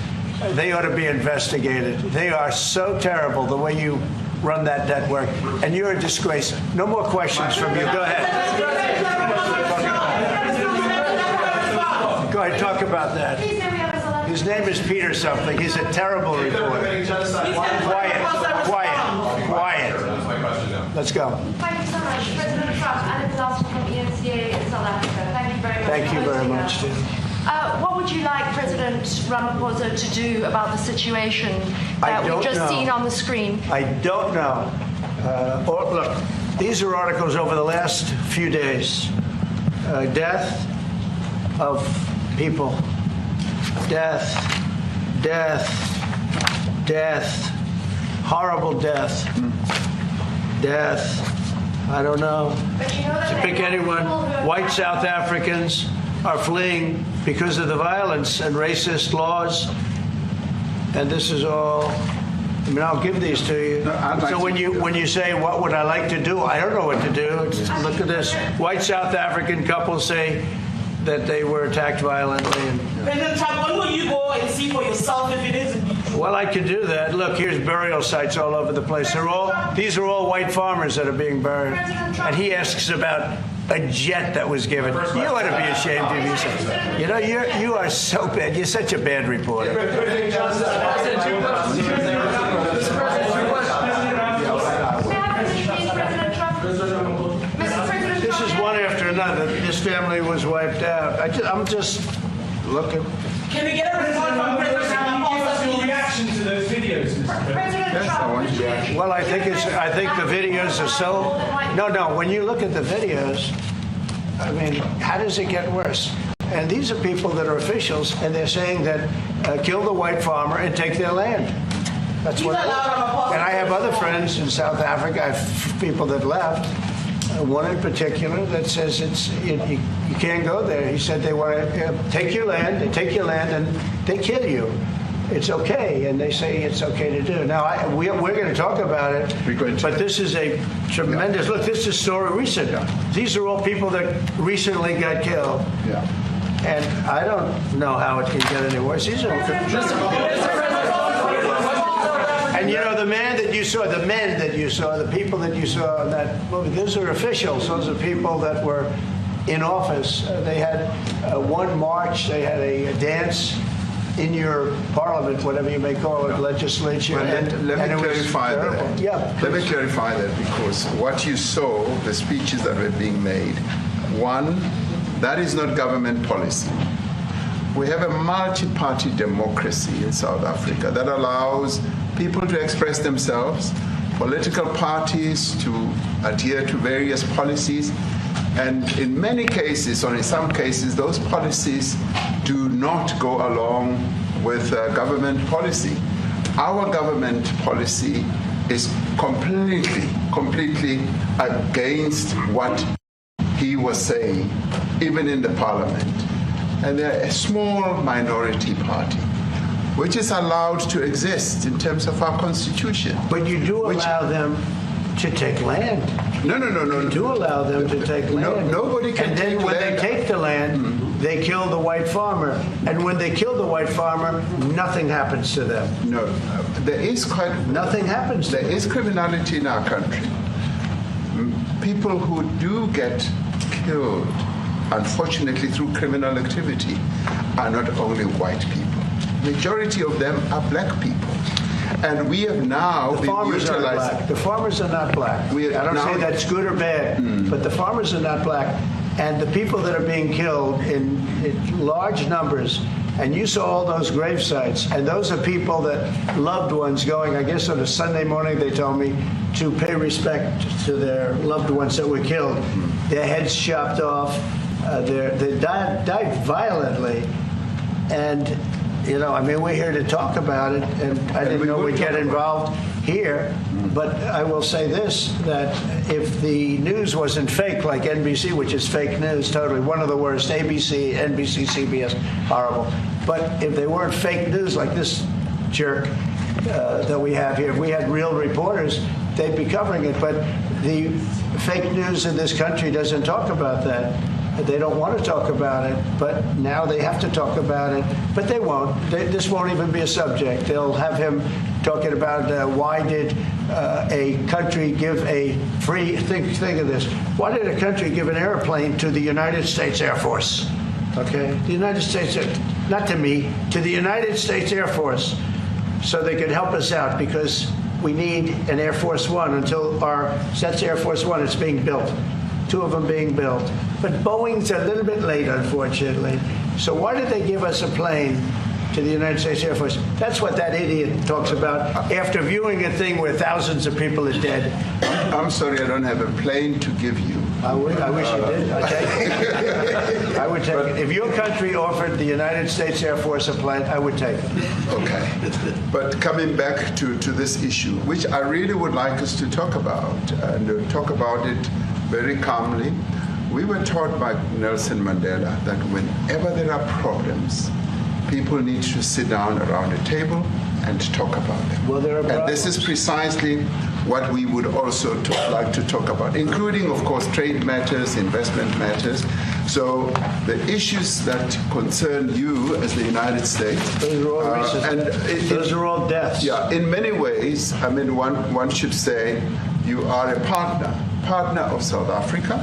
they ought to be investigated. They are so terrible the way you run that network, and you're a disgrace. No more questions from you. Go ahead. Go ahead. Talk about that. His name is Peter something. He's a terrible reporter. Quiet. Let's go. Thank you so much. President Trump, Anna Pilastra from ESTA in South Africa. Thank you very much. Thank you very much, Tim. What would you like President Ramaphosa to do about the situation that we've just seen on the screen? I don't know. Look, these are articles over the last few days. Death of people. Death. Horrible death. Death. I don't know. To pick anyone, white South Africans are fleeing because of the violence and racist laws. And this is all, I mean, I'll give these to you. So when you say, what would I like to do? I don't know what to do. Look at this. White South African couples say that they were attacked violently. President Trump, when will you go and see for yourself if it is? Well, I could do that. Look, here's burial sites all over the place. These are all white farmers that are being buried. And he asks about a jet that was given. You ought to be ashamed of yourself. You are so bad. You're such a bad reporter. This is one after another. This family was wiped out. I'm just looking. Can we get a report from President Ramaphosa? Your reaction to those videos, Mr. President? Well, I think the videos are so. No. When you look at the videos, I mean, how does it get worse? And these are people that are officials, and they're saying that kill the white farmer and take their land. That's what. And I have other friends in South Africa. I have people that left. One in particular that says you can't go there. He said they want to take your land, and they kill you. It's okay, and they say it's okay to do. Now, we're going to talk about it, but this is a tremendous, look, this is a story recent. These are all people that recently got killed. Yeah. And I don't know how it can get any worse. These are and the men that you saw, the people that you saw in that movie, those are officials. Those are people that were in office. They had one march, they had a dance in your parliament, whatever you may call it, legislature. Well, let me clarify that. Yeah, let me clarify that, because what you saw, the speeches that were being made, one, that is not government policy. We have a multi-party democracy in South Africa that allows people to express themselves, political parties to adhere to various policies, and in many cases, or in some cases, those policies do not go along with government policy. Our government policy is completely against what he was saying, even in the parliament. And they're a small minority party, which is allowed to exist in terms of our constitution. But you do allow them to take land. No. You do allow them to take land. Nobody can take land. And then when they take the land, they kill the white farmer. And when they kill the white farmer, nothing happens to them. No, there is nothing happens to them. There is criminality in our country. People who do get killed, unfortunately, through criminal activity, are not only white people. Majority of them are black people. And we have now been utilizing. The farmers are not black. I don't say that's good or bad, but the farmers are not black. And the people that are being killed in large numbers, and you saw all those grave sites, and those are people that loved ones going, I guess on a Sunday morning, they told me, to pay respect to their loved ones that were killed. Their heads chopped off. They died violently. And, you know, I mean, we're here to talk about it, and I didn't know we'd get involved here. But I will say this, that if the news wasn't fake, like NBC, which is fake news, totally, one of the worst, ABC, NBC, CBS, horrible. But if they weren't fake news like this jerk that we have here, if we had real reporters, they'd be covering it. But the fake news in this country doesn't talk about that. They don't want to talk about it, but now they have to talk about it. But they won't. This won't even be a subject. They'll have him talking about why did a country give a free, think of this, why did a country give an airplane to the United States Air Force? Okay? The United States, not to me, to the United States Air Force, so they could help us out, because we need an Air Force One until that's Air Force One, it's being built. 2 of them being built. But Boeing's a little bit late, unfortunately. So why did they give us a plane to the United States Air Force? That's what that idiot talks about after viewing a thing where thousands of people are dead. I'm sorry, I don't have a plane to give you. I wish you did. I'd take it. I would take it. If your country offered the United States Air Force a plane, I would take it. Okay. But coming back to this issue, which I really would like us to talk about, and talk about it very calmly. We were taught by Nelson Mandela that whenever there are problems, people need to sit down around a table and talk about them. Well, there are problems. And this is precisely what we would also like to talk about, including, of course, trade matters, investment matters. So the issues that concern you as the United States. Those are all racism. Those are all deaths. Yeah, in many ways, I mean, one should say you are a partner of South Africa,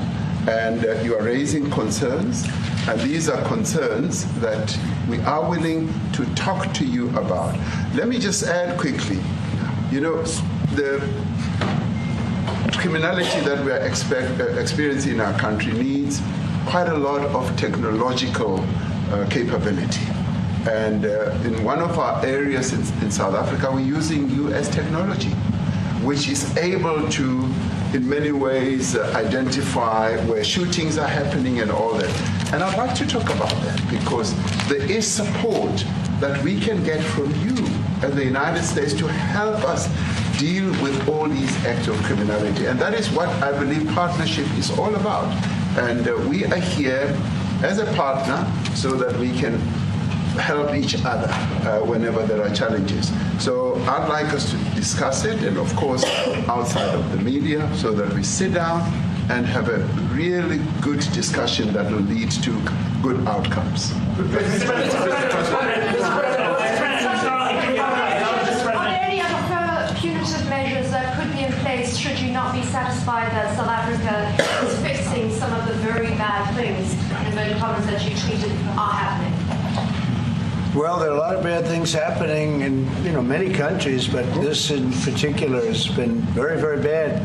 and you are raising concerns, and these are concerns that we are willing to talk to you about. Let me just add quickly, you know, the criminality that we are experiencing in our country needs quite a lot of technological capability. And in one of our areas in South Africa, we're using US technology, which is able to, in many ways, identify where shootings are happening and all that. And I'd like to talk about that, because there is support that we can get from you as the United States to help us deal with all these acts of criminality. And that is what I believe partnership is all about. And we are here as a partner so that we can help each other whenever there are challenges. So I'd like us to discuss it, and of course outside of the media, so that we sit down and have a really good discussion that will lead to good outcomes. Are there any other punitive measures that could be in place should you not be satisfied that South Africa is fixing some of the very bad things, in inverted commas, that you tweeted are happening? Well, there are a lot of bad things happening in many countries, but this in particular has been very, very bad,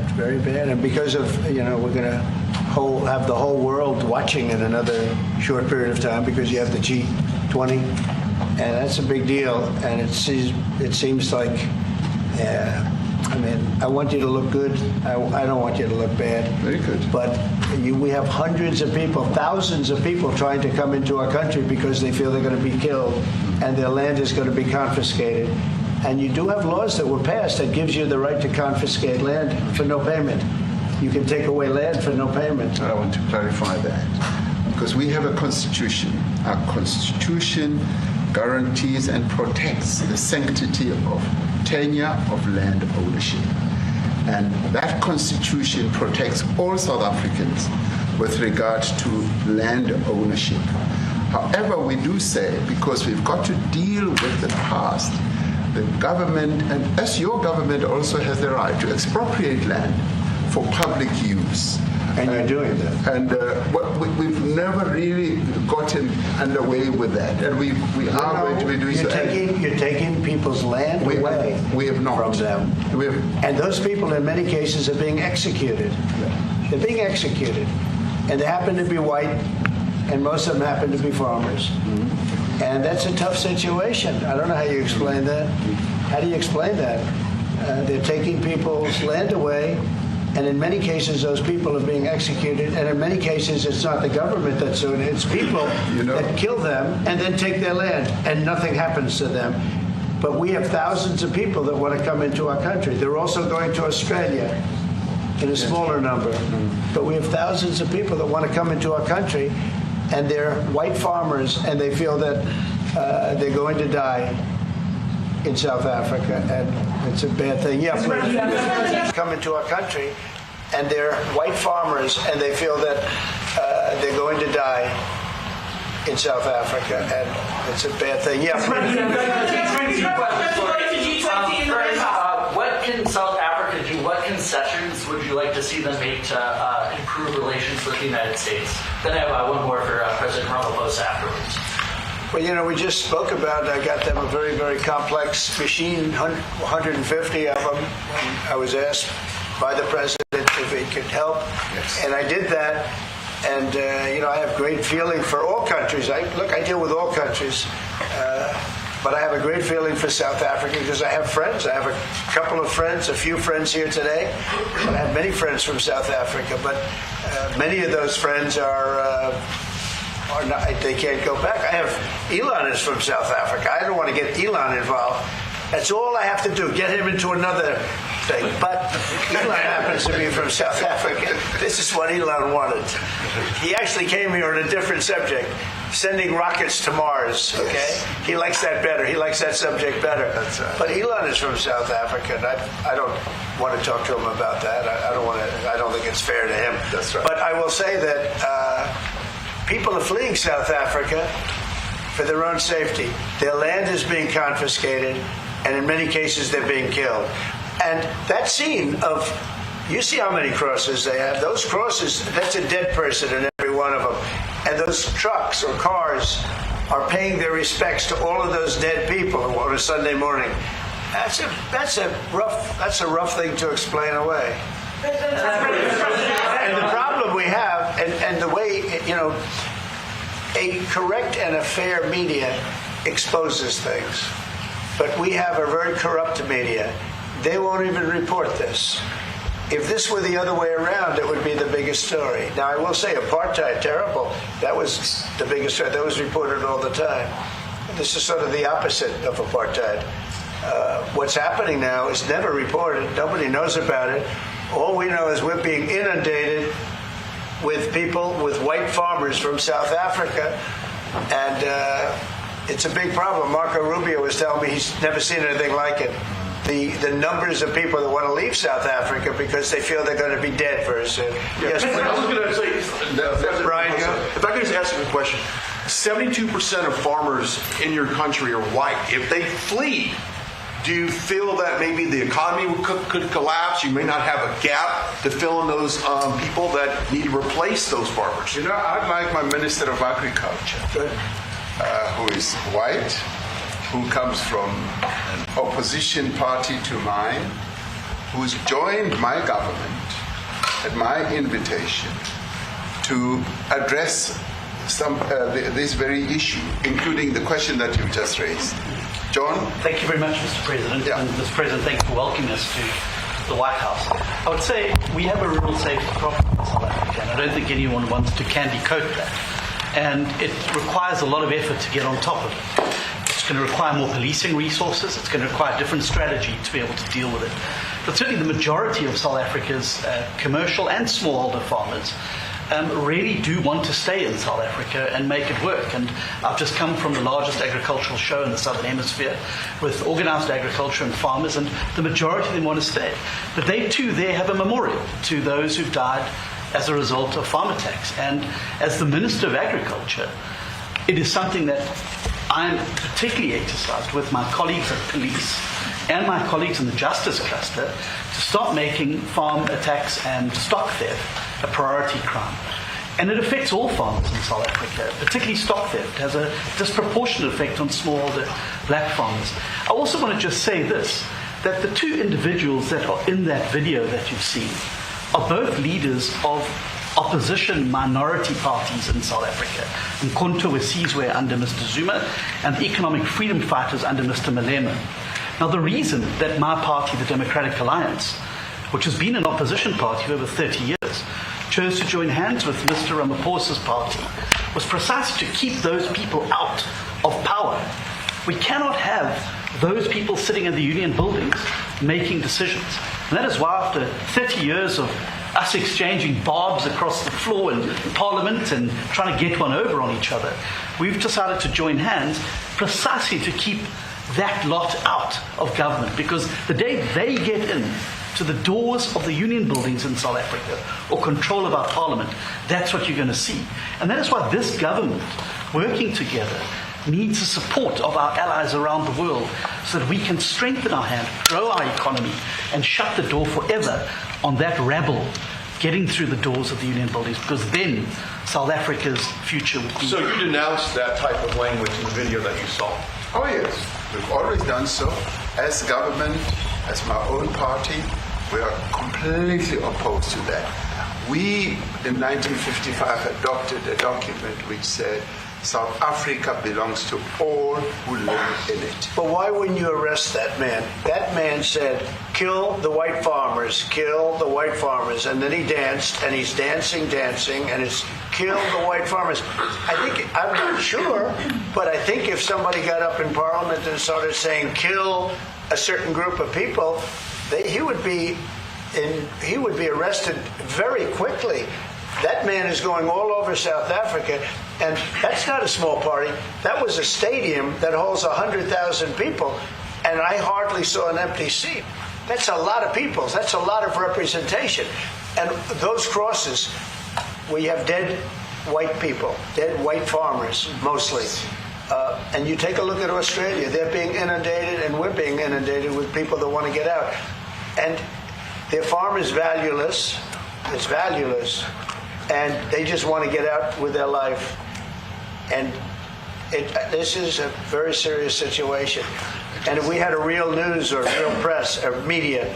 and because of we're going to have the whole world watching in another short period of time because you have the G20, and that's a big deal. And it seems like, I want you to look good. I don't want you to look bad. Very good. But we have hundreds of people, thousands of people trying to come into our country because they feel they're going to be killed and their land is going to be confiscated. And you do have laws that were passed that gives you the right to confiscate land for no payment. You can take away land for no payment. I want to clarify that because we have a constitution. Our constitution guarantees and protects the sanctity of tenure of land ownership. And that constitution protects all South Africans with regard to land ownership. However, we do say, because we've got to deal with the past, the government, and as your government also has the right to expropriate land for public use. And you're doing that. And we've never really gotten underway with that. And we are going to be doing so. You're taking people's land away we have not. From them. And those people, in many cases, are being executed. They're being executed. And they happen to be white, and most of them happen to be farmers. Mm-hmm. And that's a tough situation. I don't know how you explain that. How do you explain that? They're taking people's land away. And in many cases, those people are being executed. And in many cases, it's not the government that's doing it. It's people that kill them and then take their land, and nothing happens to them. But we have thousands of people that want to come into our country. They're also going to Australia in a smaller number. But we have thousands of people that want to come into our country, and they're white farmers, and they feel that they're going to die in South Africa, and it's a bad thing. Yeah, please. Come into our country, and they're white farmers, and they feel that they're going to die in South Africa, and it's a bad thing. Yeah, please. What can South Africa do? What concessions would you like to see them make to improve relations with the United States? Then I have one more for President Ramaphosa afterwards. Well, we just spoke about, I got them a very, very complex machine, 150 of them. And I was asked by the president if he could help. Yes. And I did that. And, I have great feeling for all countries. I deal with all countries. But I have a great feeling for South Africa because I have friends. I have a couple of friends, a few friends here today. But I have many friends from South Africa. But many of those friends are not, they can't go back. I have Elon is from South Africa. I don't want to get Elon involved. That's all I have to do, get him into another thing. But Elon happens to be from South Africa. This is what Elon wanted. He actually came here on a different subject, sending rockets to Mars, okay? Yes. He likes that better. He likes that subject better. That's right. But Elon is from South Africa, and I don't want to talk to him about that. I don't think it's fair to him. That's right. But I will say that people are fleeing South Africa for their own safety. Their land is being confiscated, and in many cases they're being killed. And that scene of, you see how many crosses they have. Those crosses, that's a dead person in every one of them. And those trucks or cars are paying their respects to all of those dead people on a Sunday morning. That's a rough thing to explain away. And the problem we have, and the way, a correct and a fair media exposes things. But we have a very corrupt media. They won't even report this. If this were the other way around, it would be the biggest story. Now, I will say apartheid, terrible. That was the biggest story. That was reported all the time. This is sort of the opposite of apartheid. What's happening now is never reported. Nobody knows about it. All we know is we're being inundated with people, with white farmers from South Africa, and it's a big problem. Marco Rubio was telling me he's never seen anything like it. The numbers of people that want to leave South Africa because they feel they're going to be dead very soon. Yes, I was going to say, Brian, if I could just ask you a question. 72% of farmers in your country are white. If they flee, do you feel that maybe the economy could collapse? You may not have a gap to fill in those people that need to replace those farmers. I'd like my Minister of Agriculture, who is white, who comes from an opposition party to mine, who's joined my government at my invitation to address this very issue, including the question that you just raised. John? Thank you very much, Mr. President. Yeah. And Mr. President, thank you for welcoming us to the White House. I would say we have a rural safety problem in South Africa, and I don't think anyone wants to candy coat that. And it requires a lot of effort to get on top of it. It's going to require more policing resources. It's going to require a different strategy to be able to deal with it. But certainly the majority of South Africa's commercial and smallholder farmers really do want to stay in South Africa and make it work. And I've just come from the largest agricultural show in the Southern Hemisphere with organized agriculture and farmers, and the majority of them want to stay. But they too there have a memorial to those who've died as a result of farm attacks. And as the Minister of Agriculture, it is something that I'm particularly exercised with my colleagues at police and my colleagues in the justice cluster to stop making farm attacks and stock theft a priority crime. And it affects all farmers in South Africa, particularly stock theft. It has a disproportionate effect on smallholder black farmers. I also want to just say this, that the two individuals that are in that video that you've seen are both leaders of opposition minority parties in South Africa. Mkhonto Wesizwe under Mr. Zuma and the economic freedom fighters under Mr. Malema. Now the reason that my party, the Democratic Alliance, which has been an opposition party for over 30 years, chose to join hands with Mr. Ramaphosa's party was precisely to keep those people out of power. We cannot have those people sitting in the union buildings making decisions. And that is why after 30 years of us exchanging barbs across the floor in Parliament and trying to get one over on each other, we've decided to join hands precisely to keep that lot out of government. Because the day they get in to the doors of the union buildings in South Africa or control of our Parliament, that's what you're going to see. And that is why this government, working together, needs the support of our allies around the world so that we can strengthen our hand, grow our economy, and shut the door forever on that rabble getting through the doors of the union buildings, because then South Africa's future would be... So you denounced that type of language in the video that you saw? Oh yes, we've always done so. As government, as my own party, we are completely opposed to that. We, in 1955, adopted a document which said South Africa belongs to all who live in it. But why wouldn't you arrest that man? That man said, kill the white farmers, kill the white farmers. And then he danced, and he's dancing, and it's kill the white farmers. I'm not sure, but I think if somebody got up in Parliament and started saying, kill a certain group of people, he would be arrested very quickly. That man is going all over South Africa, and that's not a small party. That was a stadium that holds 100,000 people, and I hardly saw an empty seat. That's a lot of people. That's a lot of representation. And those crosses, we have dead white people, dead white farmers, mostly. And you take a look at Australia, they're being inundated, and we're being inundated with people that want to get out. And their farm is valueless. It's valueless. And they just want to get out with their life. And this is a very serious situation. And if we had a real news or real press or media,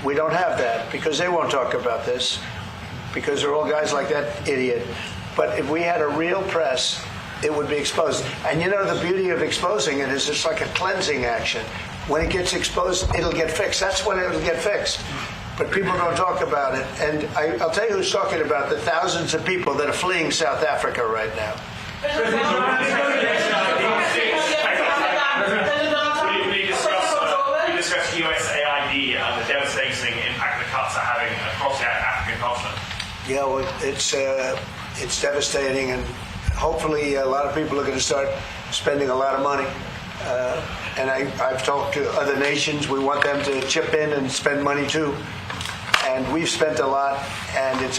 we don't have that because they won't talk about this because they're all guys like that idiot. But if we had a real press, it would be exposed. And you know, the beauty of exposing it is it's like a cleansing action. When it gets exposed, it'll get fixed. That's when it'll get fixed. But people don't talk about it. And I'll tell you who's talking about the thousands of people that are fleeing South Africa right now. We discussed USAID and the devastating impact the cuts are having across the African continent. Yeah, well, it's devastating, and hopefully a lot of people are going to start spending a lot of money. And I've talked to other nations. We want them to chip in and spend money too. And we've spent a lot, and it's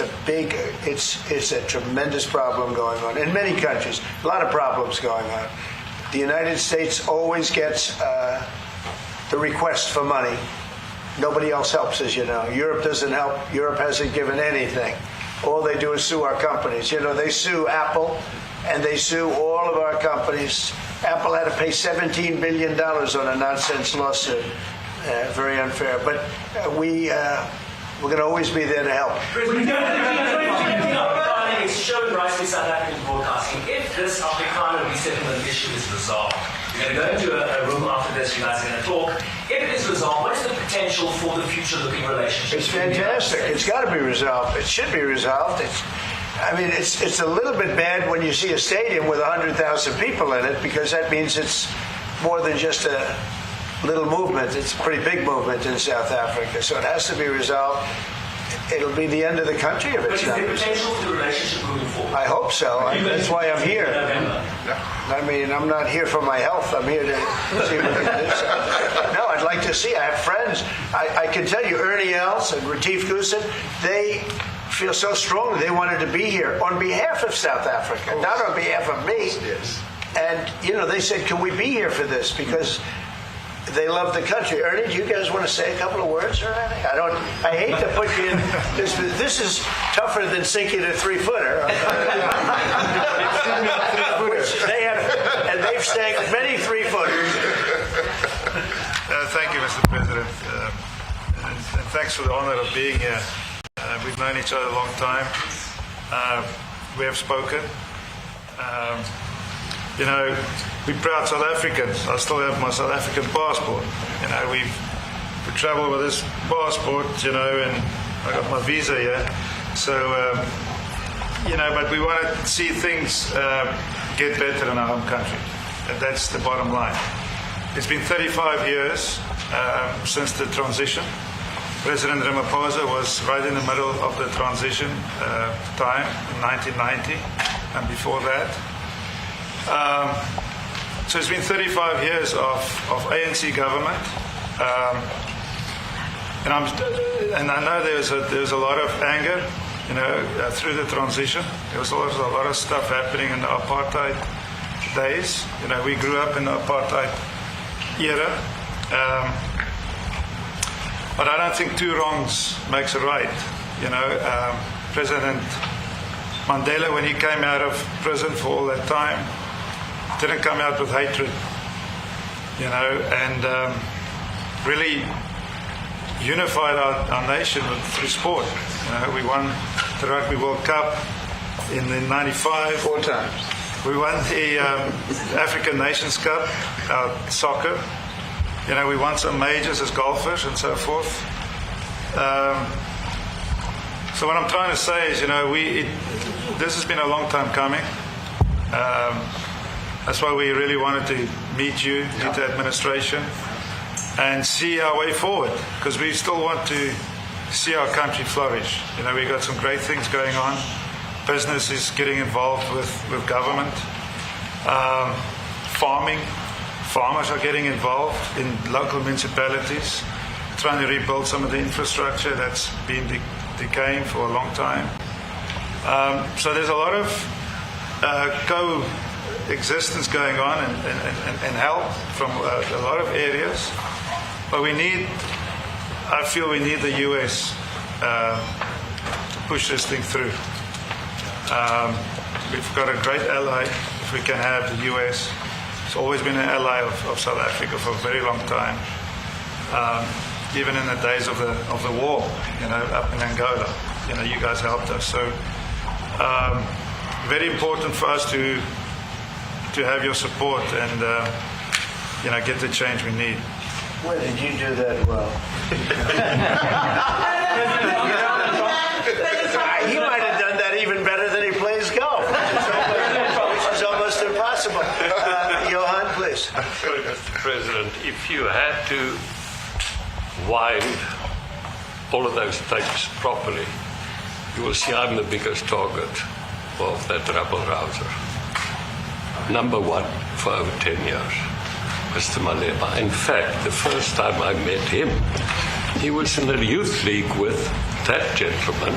a tremendous problem going on in many countries. A lot of problems going on. The United States always gets the request for money. Nobody else helps, as you know. Europe doesn't help. Europe hasn't given anything. All they do is sue our companies. You know, they sue Apple and they sue all of our companies. Apple had to pay $17 billion on a nonsense lawsuit. Very unfair. But we're going to always be there to help. It's shown rightly South African broadcasting. If this Afrikaner resettlement issue is resolved, you're going to go into a room after this, you guys are going to talk. If it is resolved, what is the potential for the future-looking relationship? It's fantastic. It's got to be resolved. It should be resolved. It's a little bit bad when you see a stadium with 100,000 people in it, because that means it's more than just a little movement. It's a pretty big movement in South Africa. So it has to be resolved. It'll be the end of the country if it's not. But is there potential for the relationship moving forward? I hope so. That's why I'm here. I mean, I'm not here for my health. I'm here to see what we can do. No, I'd like to see. I have friends. I can tell you, Ernie Els and Retief Goosen, they feel so strongly they wanted to be here on behalf of South Africa, not on behalf of me. Yes. And, they said, can we be here for this? Because they love the country. Ernie, do you guys want to say a couple of words or anything? I hate to put you in this. This is tougher than sinking a 3-footer. They've sank many 3-footers. Thank you, Mr. President. And thanks for the honor of being here. We've known each other a long time. We have spoken. We're proud South Africans. I still have my South African passport. We travel with this passport, and I got my visa here. So, but we want to see things get better in our home country. And that's the bottom line. It's been 35 years since the transition. President Ramaphosa was right in the middle of the transition time in 1990 and before that. So it's been 35 years of ANC government, and I know there was a lot of anger, through the transition. There was also a lot of stuff happening in the apartheid days. We grew up in the apartheid era, but I don't think two wrongs makes a right. President Mandela, when he came out of prison for all that time, didn't come out with hatred, and really unified our nation through sport. We won the Rugby World Cup in the 95. 4 times. We won the African Nations Cup, soccer. We won some majors as golfers and so forth. So what I'm trying to say is, this has been a long time coming. That's why we really wanted to meet you, meet the administration, and see our way forward, because we still want to see our country flourish. We've got some great things going on. Business is getting involved with government. Farmers are getting involved in local municipalities, trying to rebuild some of the infrastructure that's been decaying for a long time. So there's a lot of coexistence going on and help from a lot of areas, but I feel we need the US to push this thing through. We've got a great ally if we can have the US. It's always been an ally of South Africa for a very long time, even in the days of the war, up in Angola. You guys helped us. So very important for us to have your support and get the change we need. Where did you do that well? He might have done that even better than he plays golf, which is almost impossible. Johan, please. Mr. President, if you had to wind all of those tapes properly, you will see I'm the biggest target of that rabble-rouser. Number one for over 10 years, Mr. Malema. In fact, the first time I met him, he was in a youth league with that gentleman,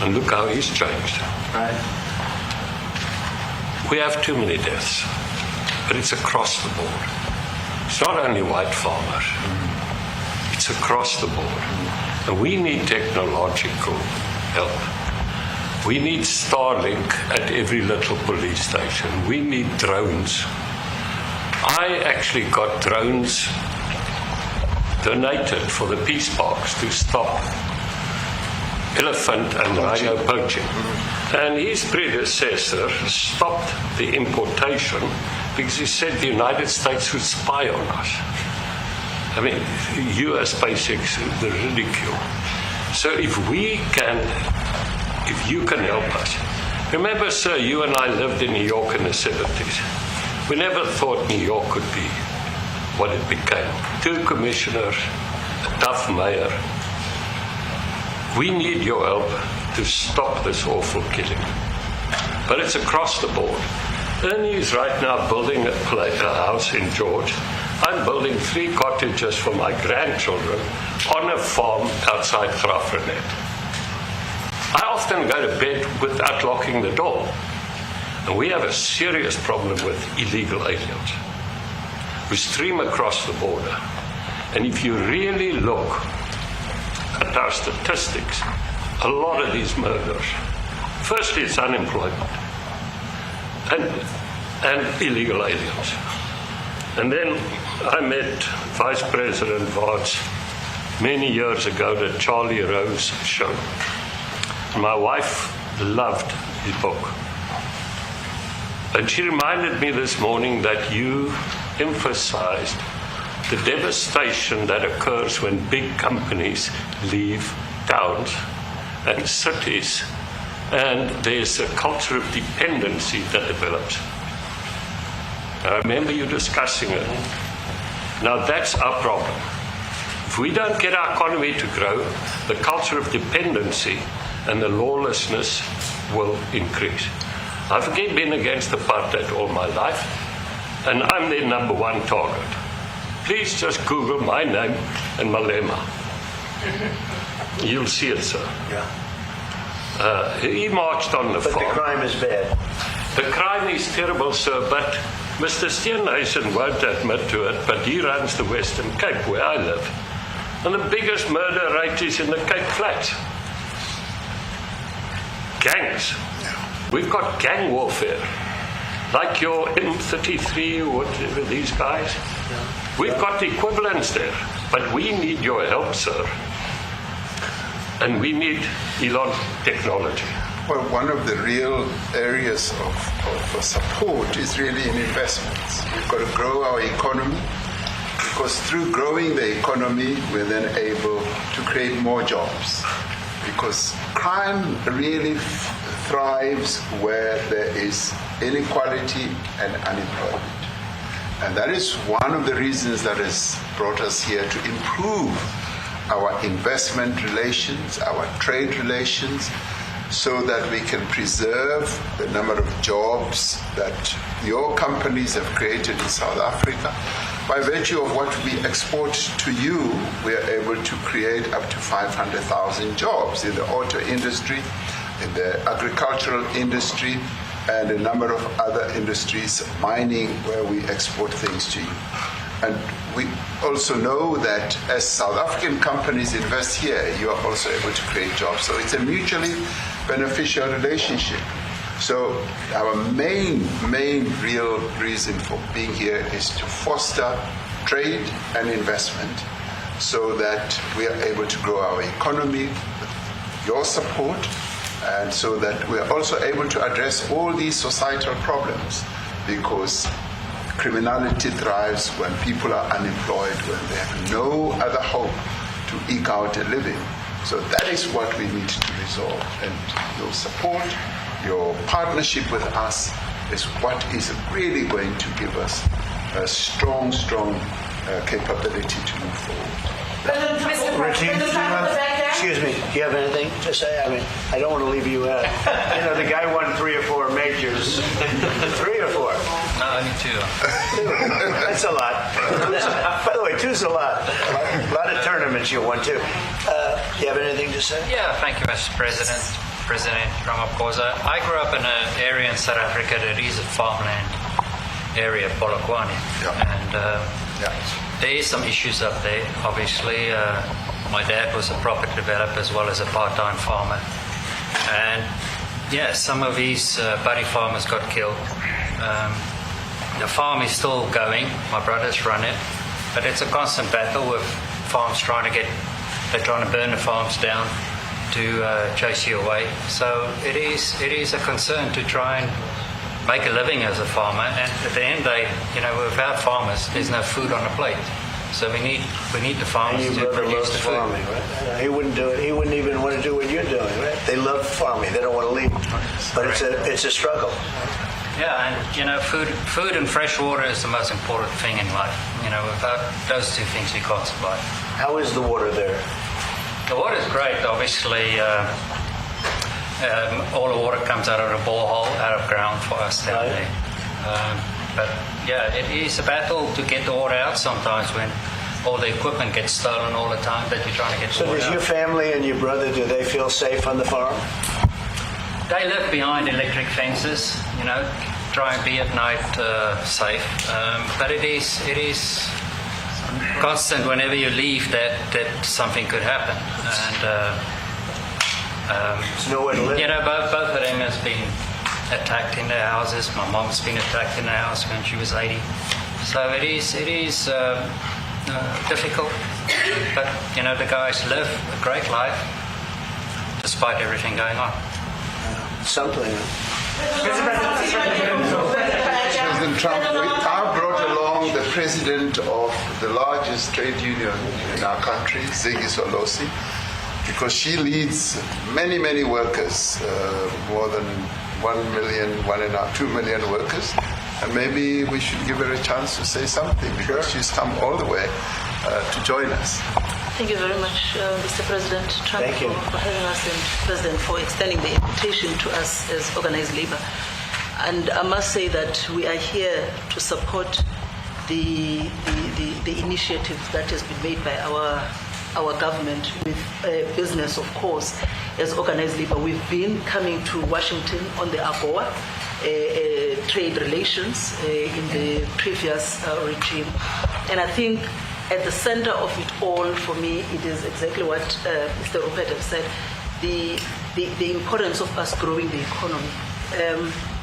and look how he's changed. Right. We have too many deaths, but it's across the board. It's not only white farmers, it's across the board. And we need technological help. We need Starlink at every little police station. We need drones. I actually got drones donated for the peace parks to stop elephant and rhino poaching. And his predecessor stopped the importation because he said the United States would spy on us. I mean, US basics, the ridicule. So if you can help us. Remember, sir, you and I lived in New York in the 70s. We never thought New York could be what it became. 2 commissioners, a tough mayor. We need your help to stop this awful killing. But it's across the board. Ernie's right now building a house in George. I'm building 3 cottages for my grandchildren on a farm outside Graaff-Reinet. I often go to bed without locking the door. And we have a serious problem with illegal aliens who stream across the border. And if you really look at our statistics, a lot of these murders, firstly it's unemployment and illegal aliens. And then I met Vice President Vance many years ago at the Charlie Rose show. My wife loved his book. And she reminded me this morning that you emphasized the devastation that occurs when big companies leave towns and cities, and there's a culture of dependency that develops. I remember you discussing it. Now that's our problem. If we don't get our economy to grow, the culture of dependency and the lawlessness will increase. I've again been against apartheid all my life, and I'm their number 1 target. Please just Google my name and Malema. You'll see it, sir. Yeah. He marched on the farm. But the crime is bad. The crime is terrible, sir, but Mr. Steenhuisen won't admit to it, but he runs the Western Cape, where I live. And the biggest murder rate is in the Cape Flats. Gangs. We've got gang warfare, like your M33 or whatever, these guys. We've got the equivalents there, but we need your help, sir. And we need Elon technology. Well, one of the real areas of support is really in investments. We've got to grow our economy, because through growing the economy, we're then able to create more jobs. Because crime really thrives where there is inequality and unemployment. And that is one of the reasons that has brought us here, to improve our investment relations, our trade relations, so that we can preserve the number of jobs that your companies have created in South Africa. By virtue of what we export to you, we are able to create up to 500,000 jobs in the auto industry, in the agricultural industry, and a number of other industries, mining, where we export things to you. And we also know that as South African companies invest here, you are also able to create jobs. So it's a mutually beneficial relationship. So our main real reason for being here is to foster trade and investment, so that we are able to grow our economy with your support, and so that we are also able to address all these societal problems, because criminality thrives when people are unemployed, when they have no other hope to eke out a living. So that is what we need to resolve. And your support, your partnership with us is what is really going to give us a strong capability to move forward. Richie, excuse me, do you have anything to say? I mean, I don't want to leave you out. The guy won 3 or 4 majors. 3 or 4? No, only 2. 2. That's a lot. By the way, 2's a lot. A lot of tournaments you won, too. Do you have anything to say? Yeah, thank you, Mr. President. President Ramaphosa. I grew up in an area in South Africa that is a farmland area, Polokwane. Yeah. And there is some issues up there, obviously. My dad was a property developer as well as a part-time farmer. And yeah, some of these buddy farmers got killed. The farm is still going. My brothers run it, but it's a constant battle with farms they're trying to burn the farms down to chase you away. So it is a concern to try and make a living as a farmer. And at the end of the day, without farmers, there's no food on the plate. So we need the farmers to produce the food. Farming, right? He wouldn't do it. He wouldn't even want to do what you're doing, right? They love farming. They don't want to leave. But it's a struggle. Yeah, and food and fresh water is the most important thing in life. Without those two things, we can't survive. How is the water there? The water is great. Obviously, all the water comes out of the borehole, out of ground for us down there. But yeah, it is a battle to get the water out sometimes when all the equipment gets stolen all the time that you're trying to get the water out. So does your family and your brother, do they feel safe on the farm? They live behind electric fences, try and be at night safe. But it is constant whenever you leave that something could happen. And there's nowhere to live. Both of them has been attacked in their houses. My mom's been attacked in the house when she was 80. So it is difficult. But the guys live a great life despite everything going on. Something. President Trump, I brought along the president of the largest trade union in our country, Ziggy Solosi, because she leads many, many workers, more than 1 million, 2 million workers, and maybe we should give her a chance to say something because she's come all the way to join us. Thank you very much, Mr. President Trump, for having us, and President for extending the invitation to us as organized labor. And I must say that we are here to support the initiative that has been made by our government with business, of course, as organized labor. We've been coming to Washington on the AGOA trade relations in the previous regime. And I think at the center of it all, for me, it is exactly what Mr. Rupert has said, the importance of us growing the economy.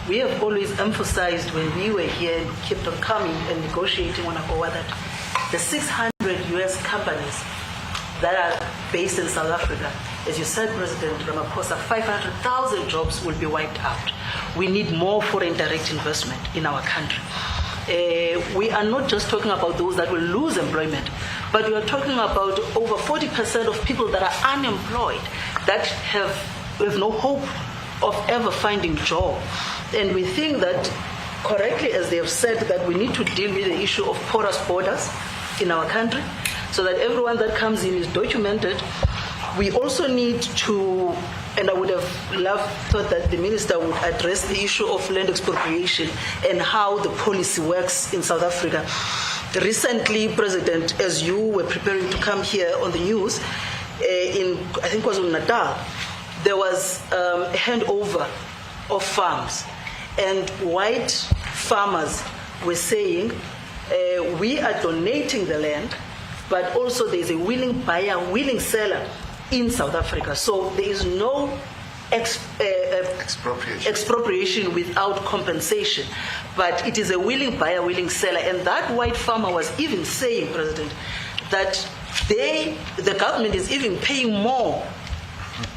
We have always emphasized when we were here and kept on coming and negotiating on AGOA that the 600 U.S. companies that are based in South Africa, as you said, President Ramaphosa, 500,000 jobs will be wiped out. We need more foreign direct investment in our country. We are not just talking about those that will lose employment, but we are talking about over 40% of people that are unemployed, that have no hope of ever finding a job. And we think that, correctly, as they have said, that we need to deal with the issue of porous borders in our country so that everyone that comes in is documented. We also need to, and I would have thought that the minister would address the issue of land expropriation and how the policy works in South Africa. Recently, President, as you were preparing to come here on the news, in, I think it was in Natal, there was a handover of farms. And white farmers were saying, we are donating the land, but also there's a willing buyer, willing seller in South Africa. So there is no expropriation without compensation. But it is a willing buyer, willing seller. And that white farmer was even saying, President, that the government is even paying more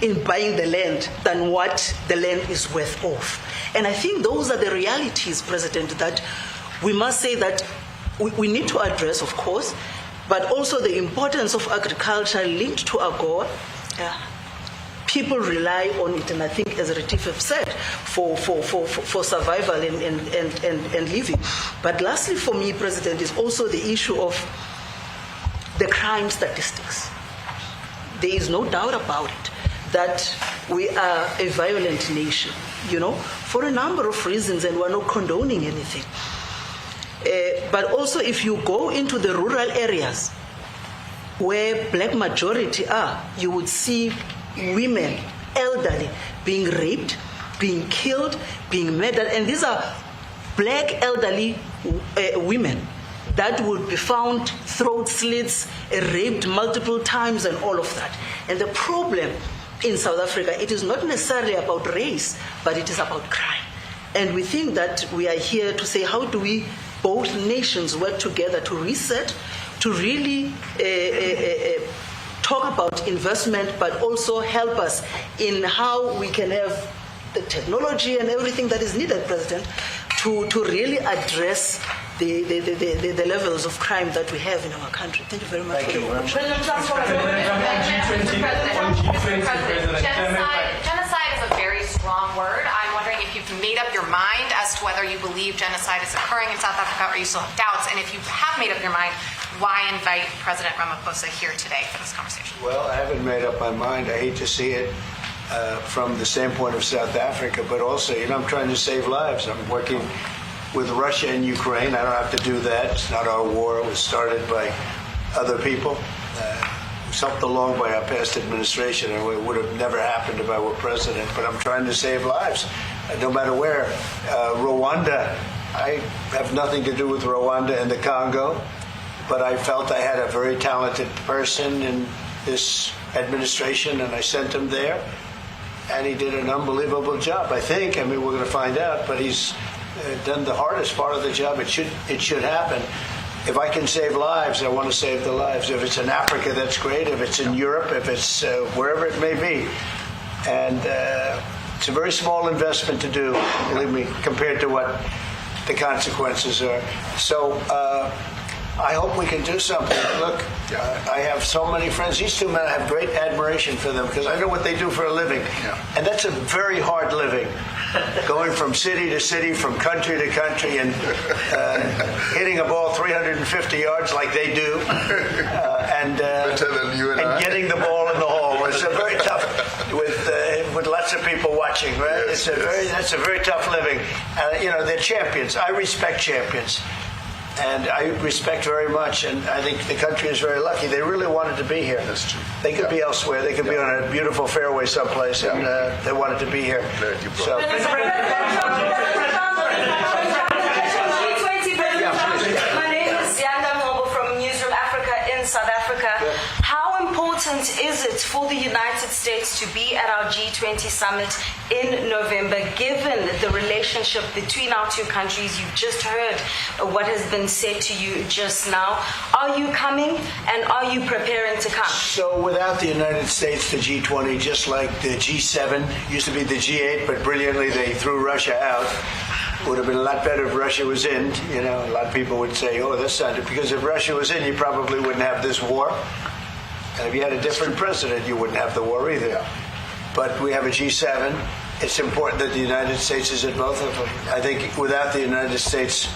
in buying the land than what the land is worth of. And I think those are the realities, President, that we must say that we need to address, of course, but also the importance of agriculture linked to AGOA. People rely on it, and I think, as Retief have said, for survival and living. But lastly, for me, President, is also the issue of the crime statistics. There is no doubt about it that we are a violent nation, for a number of reasons, and we're not condoning anything. But also, if you go into the rural areas where black majority are, you would see women, elderly, being raped, being killed, being murdered. And these are black elderly women that would be found throat slits, raped multiple times, and all of that. And the problem in South Africa, it is not necessarily about race, but it is about crime. And we think that we are here to say, how do we, both nations, work together to reset, to really talk about investment, but also help us in how we can have the technology and everything that is needed, President, to really address the levels of crime that we have in our country. Thank you very much. Thank you. Genocide is a very strong word. I'm wondering if you've made up your mind as to whether you believe genocide is occurring in South Africa or you still have doubts. And if you have made up your mind, why invite President Ramaphosa here today for this conversation? Well, I haven't made up my mind. I hate to see it from the standpoint of South Africa, but also, I'm trying to save lives. I'm working with Russia and Ukraine. I don't have to do that. It's not our war. It was started by other people. It was helped along by our past administration, and it would have never happened if I were president. But I'm trying to save lives, no matter where. Rwanda, I have nothing to do with Rwanda and the Congo, but I felt I had a very talented person in this administration, and I sent him there, and he did an unbelievable job, I think. I mean, we're going to find out, but he's done the hardest part of the job. It should happen. If I can save lives, I want to save the lives. If it's in Africa, that's great. If it's in Europe, if it's wherever it may be. And it's a very small investment to do, believe me, compared to what the consequences are. So I hope we can do something. Look, I have so many friends. These two men, I have great admiration for them because I know what they do for a living. And that's a very hard living. Going from city to city, from country to country, and hitting a ball 350 yards like they do, and getting the ball in the hole. It's a very tough, with lots of people watching. Right? Yes, that's a very tough living. They're champions. I respect champions. And I respect very much, and I think the country is very lucky. They really wanted to be here. That's true. They could be elsewhere. They could be on a beautiful fairway someplace, and they wanted to be here. So. My name is Yanda Mhobo from Newsroom Africa in South Africa. How important is it for the United States to be at our G20 summit in November, given the relationship between our two countries? You've just heard what has been said to you just now. Are you coming, and are you preparing to come? So without the United States, the G20, just like the G7, used to be the G8, but brilliantly they threw Russia out. Would have been a lot better if Russia was in. A lot of people would say, oh, that's not it. Because if Russia was in, you probably wouldn't have this war. And if you had a different president, you wouldn't have the war either. But we have a G7. It's important that the United States is at both of them. I think without the United States,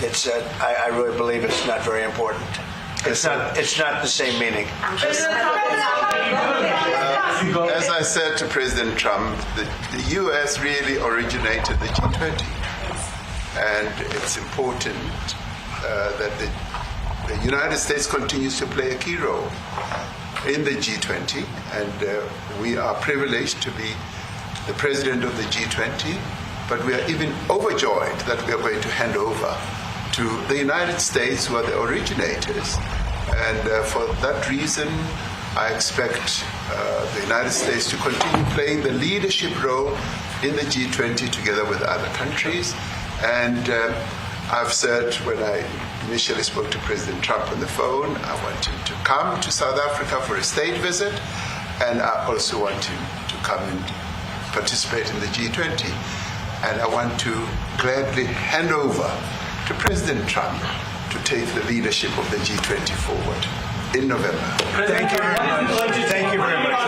I really believe it's not very important. It's not the same meaning. As I said to President Trump, the U.S. really originated the G20. And it's important that the United States continues to play a key role in the G20. And we are privileged to be the president of the G20. But we are even overjoyed that we are going to hand over to the United States, who are the originators. And for that reason, I expect the United States to continue playing the leadership role in the G20 together with other countries. And I've said when I initially spoke to President Trump on the phone, I want him to come to South Africa for a state visit, and I also want him to come and participate in the G20. And I want to gladly hand over to President Trump to take the leadership of the G20 forward in November. Thank you very much. Thank you very much.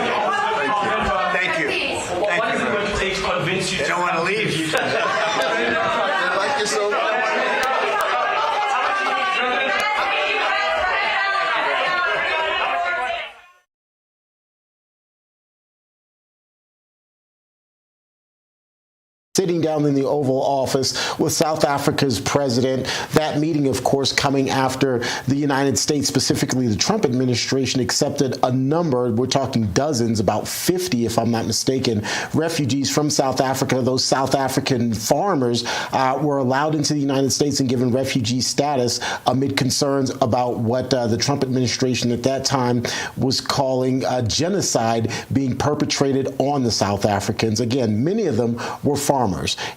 Thank you. Thank you. They don't want to leave. They like you so much. Sitting down in the Oval Office with South Africa's president. That meeting, of course, coming after the United States, specifically the Trump administration, accepted a number, we're talking dozens, about 50, if I'm not mistaken, refugees from South Africa. Those South African farmers were allowed into the United States and given refugee status amid concerns about what the Trump administration at that time was calling genocide being perpetrated on the South Africans. Again, many of them were farmers.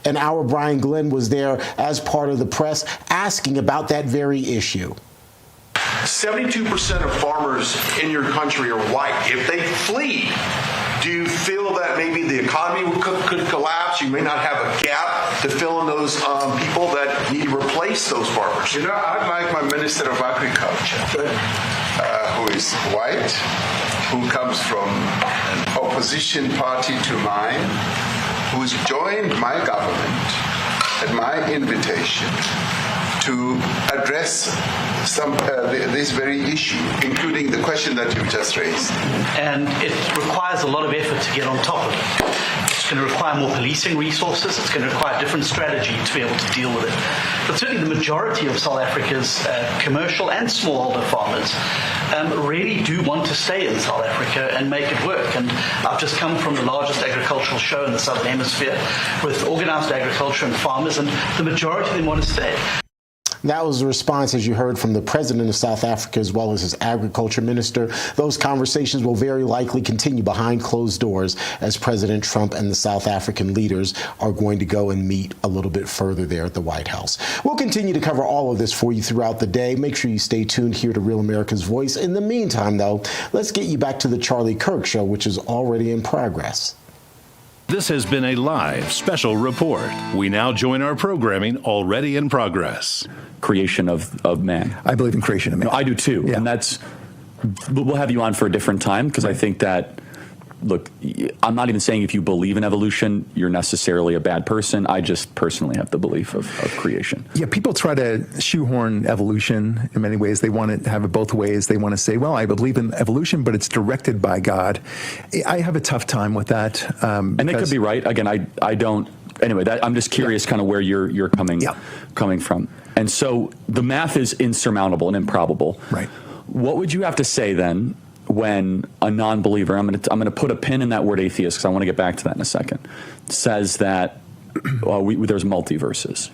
And our Brian Glenn was there as part of the press asking about that very issue. 72% of farmers in your country are white. If they flee, do you feel that maybe the economy could collapse? You may not have a gap to fill in those people that need to replace those farmers. You know, I'd like my Minister of Agriculture, who is white, who comes from an opposition party to mine, who's joined my government at my invitation to address this very issue, including the question that you just raised. And it requires a lot of effort to get on top of it. It's going to require more policing resources. It's going to require a different strategy to be able to deal with it. But certainly the majority of South Africa's commercial and smallholder farmers really do want to stay in South Africa and make it work. And I've just come from the largest agricultural show in the Southern Hemisphere with organized agriculture and farmers, and the majority of them want to stay. That was the response, as you heard, from the president of South Africa as well as his agriculture minister. Those conversations will very likely continue behind closed doors as President Trump and the South African leaders are going to go and meet a little bit further there at the White House. We'll continue to cover all of this for you throughout the day. Make sure you stay tuned here to Real America's Voice. In the meantime, though, let's get you back to the Charlie Kirk Show, which is already in progress. This has been a live special report. We now join our programming already in progress. Creation of man. I believe in creation of man. No, I do too. Yeah. And that's, we'll have you on for a different time because I think that, look, I'm not even saying if you believe in evolution, you're necessarily a bad person. I just personally have the belief of creation. Yeah, people try to shoehorn evolution in many ways. They want to have it both ways. They want to say, well, I believe in evolution, but it's directed by God. I have a tough time with that. And they could be right. Again, I don't. Anyway, I'm just curious kind of where you're coming from. And so the math is insurmountable and improbable. Right. What would you have to say then when a non-believer, I'm going to put a pin in that word atheist because I want to get back to that in a second, says that there's multiverses?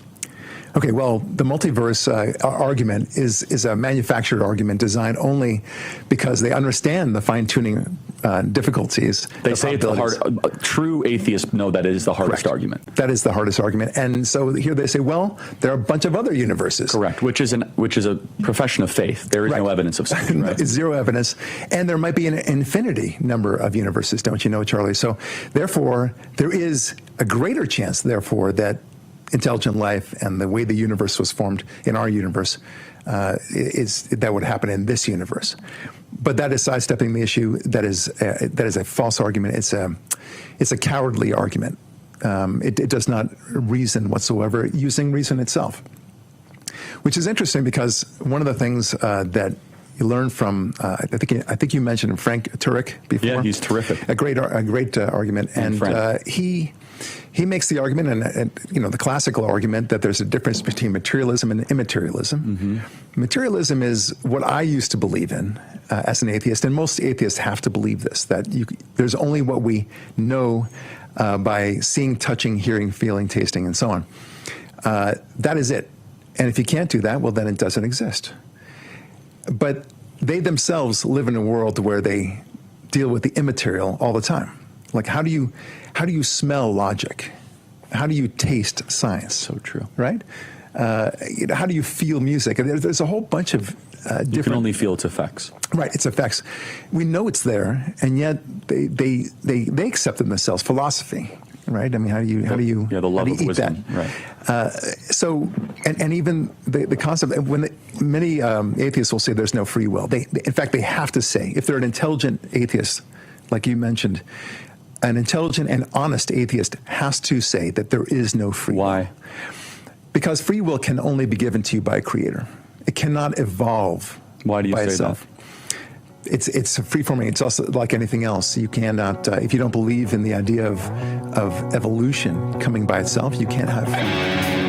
Okay, well, the multiverse argument is a manufactured argument designed only because they understand the fine-tuning difficulties. They say it's the hard. True atheists know that is the hardest argument. That is the hardest argument, and so here they say, well, there are a bunch of other universes. Correct, which is a profession of faith. There is no evidence of something. Right? It's zero evidence, and there might be an infinity number of universes, don't you know, Charlie? So, therefore, there is a greater chance, therefore, that intelligent life and the way the universe was formed in our universe that would happen in this universe. But that is sidestepping the issue. That is a false argument. It's a cowardly argument. It does not reason whatsoever, using reason itself, which is interesting because one of the things that you learn from I think you mentioned Frank Turek before. Yeah, he's terrific. A great argument, and he makes the argument, and the classical argument that there's a difference between materialism and immaterialism. Mm-hmm. Materialism is what I used to believe in as an atheist, and most atheists have to believe this, that there's only what we know by seeing, touching, hearing, feeling, tasting, and so on. That is it. And if you can't do that, well, then it doesn't exist. But they themselves live in a world where they deal with the immaterial all the time. Like, how do you smell logic? How do you taste science? So true. Right? How do you feel music? There's a whole bunch of different... You can only feel its effects. Right, its effects. We know it's there, and yet they accept it themselves. Philosophy, right? I mean, how do you the love of eat wisdom, that? Right. So, and even the concept, many atheists will say there's no free will. In fact, they have to say, if they're an intelligent atheist, like you mentioned, an intelligent and honest atheist has to say that there is no free will. Why? Because free will can only be given to you by a creator. It cannot evolve Why do you by say itself. that? it's free-forming. It's also like anything else. You cannot, if you don't believe in the idea of evolution coming by itself, you can't have free.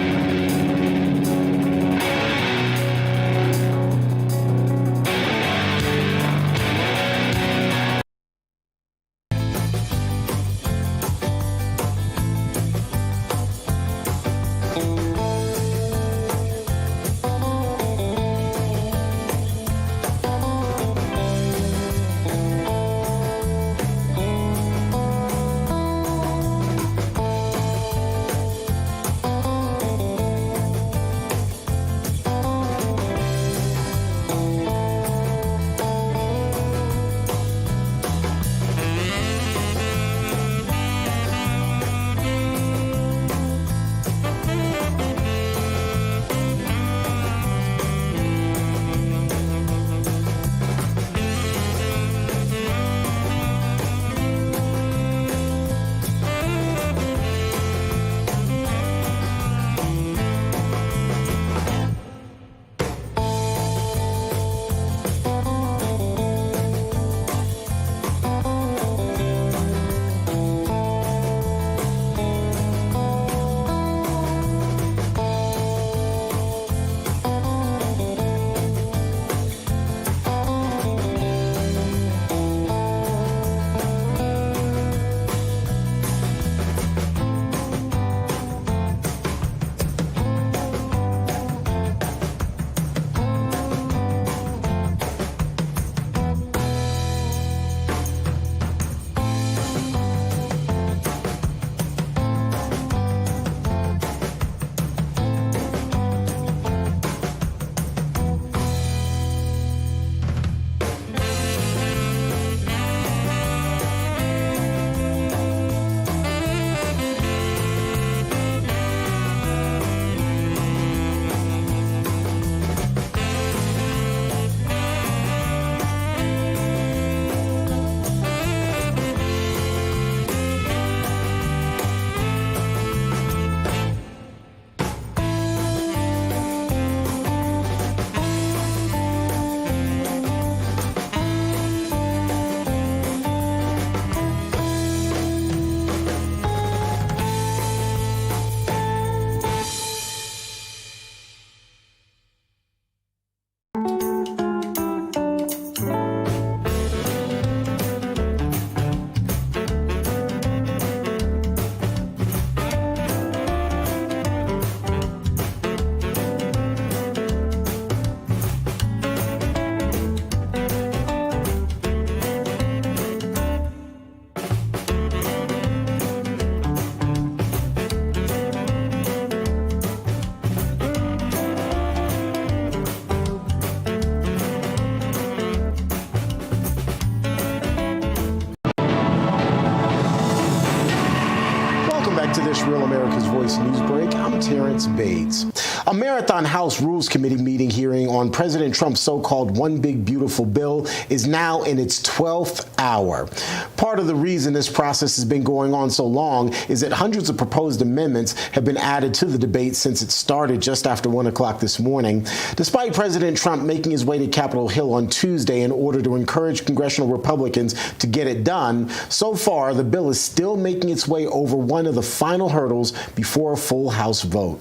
To this Real America's Voice news break, I'm Terrence Bates. A marathon House Rules Committee meeting hearing on President Trump's so-called One Big Beautiful Bill is now in its 12th hour. Part of the reason this process has been going on so long is that hundreds of proposed amendments have been added to the debate since it started just after 1 o'clock this morning. Despite President Trump making his way to Capitol Hill on Tuesday in order to encourage congressional Republicans to get it done, so far the bill is still making its way over one of the final hurdles before a full House vote.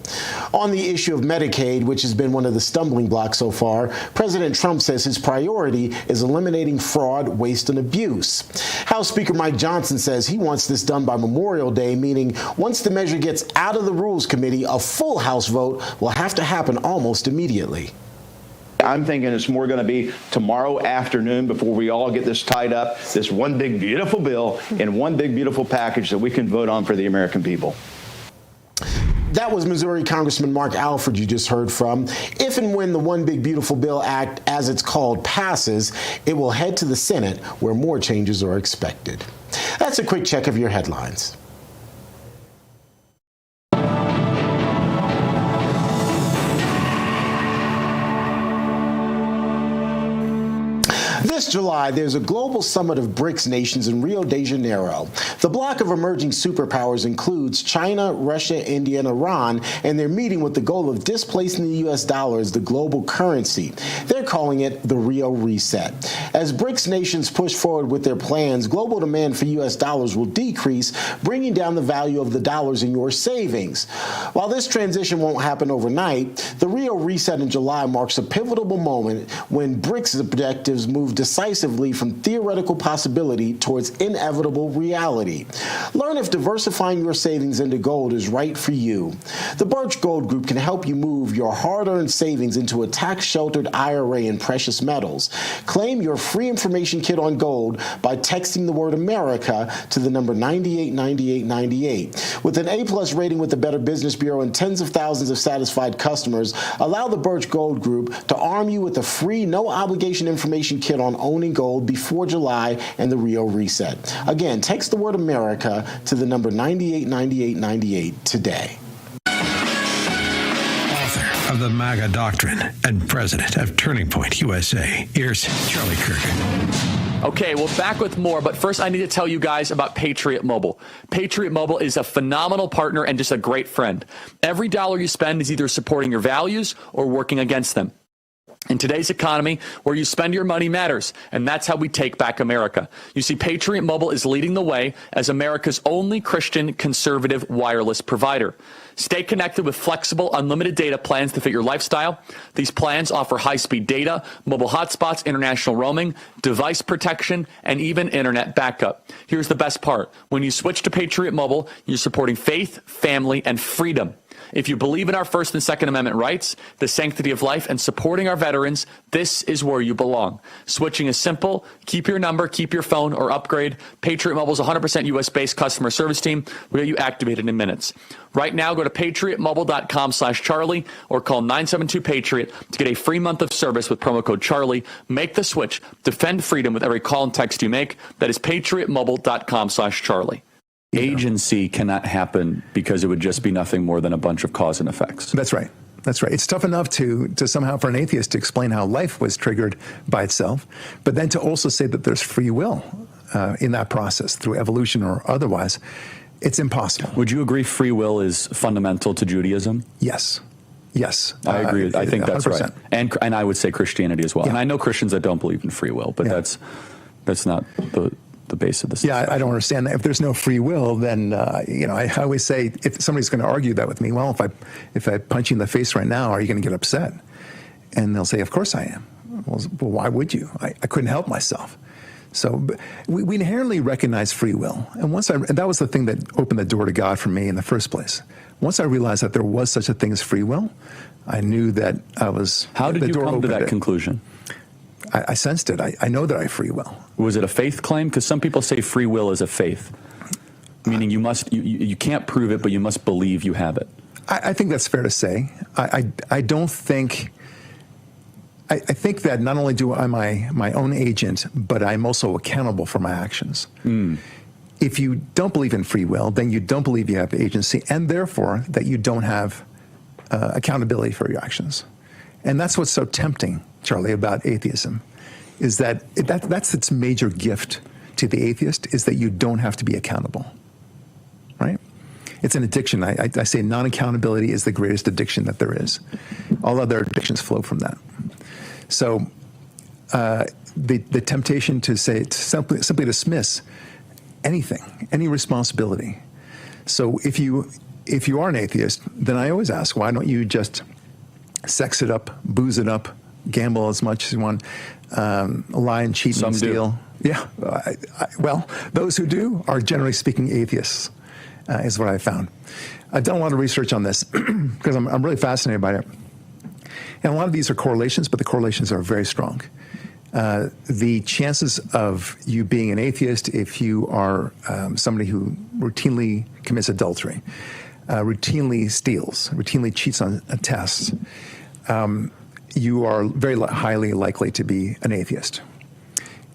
On the issue of Medicaid, which has been one of the stumbling blocks so far, President Trump says his priority is eliminating fraud, waste, and abuse. House Speaker Mike Johnson says he wants this done by Memorial Day, meaning once the measure gets out of the Rules Committee, a full House vote will have to happen almost immediately. I'm thinking it's more going to be tomorrow afternoon before we all get this tied up, this one big beautiful bill in one big beautiful package that we can vote on for the American people. That was Missouri Congressman Mark Alford you just heard from. If and when the One Big Beautiful Bill Act, as it's called, passes, it will head to the Senate where more changes are expected. That's a quick check of your headlines. This July, there's a global summit of BRICS nations in Rio de Janeiro. The bloc of emerging superpowers includes China, Russia, India, and Iran, and they're meeting with the goal of displacing the U.S. dollar as the global currency. They're calling it the Rio Reset. As BRICS nations push forward with their plans, global demand for U.S. dollars will decrease, bringing down the value of the dollars in your savings. While this transition won't happen overnight, the Rio Reset in July marks a pivotal moment when BRICS objectives move decisively from theoretical possibility towards inevitable reality. Learn if diversifying your savings into gold is right for you. The Birch Gold Group can help you move your hard-earned savings into a tax-sheltered IRA in precious metals. Claim your free information kit on gold by texting the word America to the number 989898. With an A+ rating with the Better Business Bureau and tens of thousands of satisfied customers, allow the Birch Gold Group to arm you with a free, no-obligation information kit on owning gold before July and the Rio Reset. Again, text the word America to the number 989898 today. Author of the MAGA Doctrine and president of Turning Point USA, here's Charlie Kirk. Okay, well, back with more, but first I need to tell you guys about Patriot Mobile. Patriot Mobile is a phenomenal partner and just a great friend. Every dollar you spend is either supporting your values or working against them. In today's economy, where you spend your money matters, and that's how we take back America. You see, Patriot Mobile is leading the way as America's only Christian conservative wireless provider. Stay connected with flexible, unlimited data plans to fit your lifestyle. These plans offer high-speed data, mobile hotspots, international roaming, device protection, and even internet backup. Here's the best part. When you switch to Patriot Mobile, you're supporting faith, family, and freedom. If you believe in our First and Second Amendment rights, the sanctity of life, and supporting our veterans, this is where you belong. Switching is simple. Keep your number, keep your phone, or upgrade. Patriot Mobile's 100% U.S.-based customer service team will get you activated in minutes. Right now, go to patriotmobile.com/Charlie or call 972-PATRIOT to get a free month of service with promo code Charlie. Make the switch. Defend freedom with every call and text you make. That is patriotmobile.com/Charlie. Agency cannot happen because it would just be nothing more than a bunch of cause and effects. That's right. That's right. It's tough enough to somehow for an atheist to explain how life was triggered by itself, but then to also say that there's free will in that process through evolution or otherwise, it's impossible. Would you agree free will is fundamental to Judaism? Yes. Yes. I agree. I think that's 100%. Right. And I would say Christianity as well. Yeah. And I know Christians that don't believe in free will, but that's not the base of this. Yeah, I don't understand that. If there's no free will, then I always say, if somebody's going to argue that with me, well, if I punch you in the face right now, are you going to get upset? And they'll say, of course I am. Well, why would you? I couldn't help myself. So we inherently recognize free will, and that was the thing that opened the door to God for me in the first place. Once I realized that there was such a thing as free will, I knew that I was. How did you come to that conclusion? I sensed it. I know that I have free will. Was it a faith claim? Because some people say free will is a faith, meaning you can't prove it, but you must believe you have it. I think that's fair to say. I don't think. I think that not only am I my own agent, but I'm also accountable for my actions. If you don't believe in free will, then you don't believe you have agency, and therefore that you don't have accountability for your actions. And that's what's so tempting, Charlie, about atheism, is that's its major gift to the atheist, is that you don't have to be accountable, right? It's an addiction. I say non-accountability is the greatest addiction that there is. All other addictions flow from that. So the temptation to simply dismiss anything, any responsibility. So if you are an atheist, then I always ask, why don't you just sex it up, booze it up, gamble as much as you want, lie and cheat and steal? Yeah. Well, those who do are generally speaking atheists, is what I found. I've done a lot of research on this because I'm really fascinated by it. And a lot of these are correlations, but the correlations are very strong. The chances of you being an atheist if you are somebody who routinely commits adultery, routinely steals, routinely cheats on tests, you are very highly likely to be an atheist.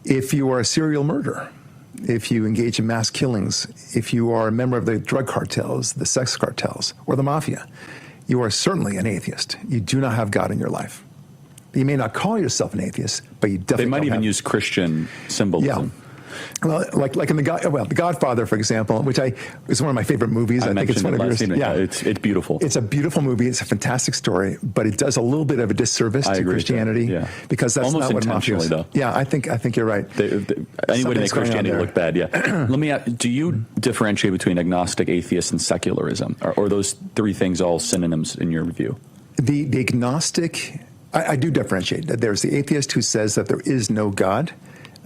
If you are a serial murderer, if you engage in mass killings, if you are a member of the drug cartels, the sex cartels, or the mafia, you are certainly an atheist. You do not have God in your life. You may not call yourself an atheist, but you definitely They might don't even have, use Christian symbolism. Yeah. Well, like in The Godfather, for example, which is one of my favorite movies. I think it's one of yours. Yeah, it's beautiful. It's a beautiful movie. It's a fantastic story, but it does a little bit of a disservice to Christianity because that's almost not what mafia is. though. Yeah, I think you're right. Anybody to make Christianity look bad. Yeah. Let me ask, do you differentiate between agnostic, atheist, and secularism? Or those three things all synonyms in your view? The agnostic, I do differentiate. There's the atheist who says that there is no God.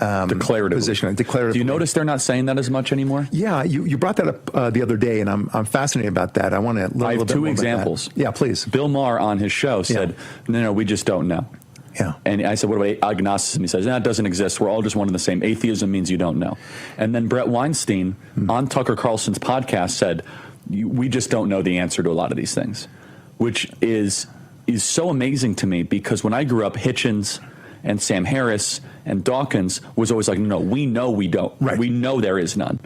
Declaratively. Do you notice they're not saying that as much anymore? Yeah, you brought that up the other day, and I'm fascinated about that. I want to learn a little bit more two examples. About that. Yeah, please. Bill Maher on his show said, no, we just don't know. Yeah. And I said, what about agnosticism? He says, no, it doesn't exist. We're all just one and the same. Atheism means you don't know. And then Brett Weinstein on Tucker Carlson's podcast said, we just don't know the answer to a lot of these things, which is so amazing to me because when I grew up, Hitchens and Sam Harris and Dawkins was always like, no, we know we don't. Right. We know there is none.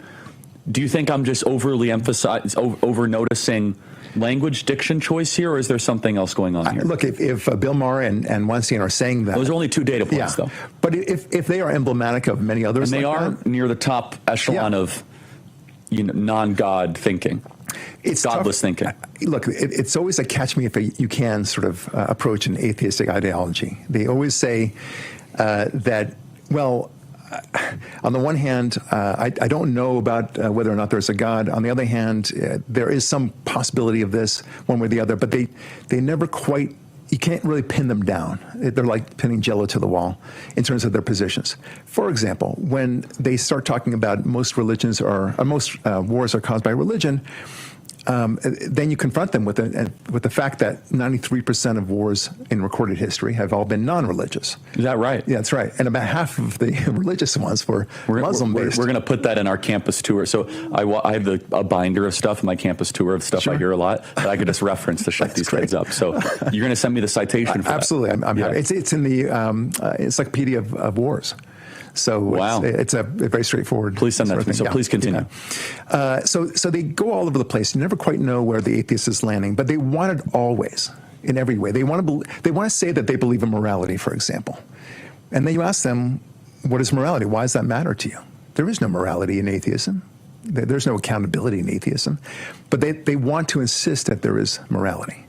Do you think I'm just overly over noticing language diction choice here, or is there something else going on here? Look, if Bill Maher and Weinstein are saying that, those are only two data points, though. But if they are emblematic of many others, and they like are that, near the top echelon of non-God thinking. It's godless thinking. Look, it's always a catch me if you can sort of approach an atheistic ideology. They always say that, well, on the one hand, I don't know about whether or not there's a God. On the other hand, there is some possibility of this one way or the other, but they never quite, you can't really pin them down. They're like pinning Jello to the wall in terms of their positions. For example, when they start talking about most religions most wars are caused by religion, then you confront them with the fact that 93% of wars in recorded history have all been non-religious. Is that right? Yeah, that's right. And about half of the religious ones were Muslim-based. We're going to put that in our campus tour. So I have a binder of stuff, my campus tour of stuff I hear a lot, that I could just reference to shut these kids up. So you're going to send me the citation for Absolutely. that? I'm happy. It's in the Encyclopedia of Wars. So wow. It's a very straightforward. Please send that to me. So please continue. Yeah. So they go all over the place. You never quite know where the atheist is landing, but they want it always, in every way. They want to say that they believe in morality, for example. And then you ask them, what is morality? Why does that matter to you? There is no morality in atheism. There's no accountability in atheism. But they want to insist that there is morality.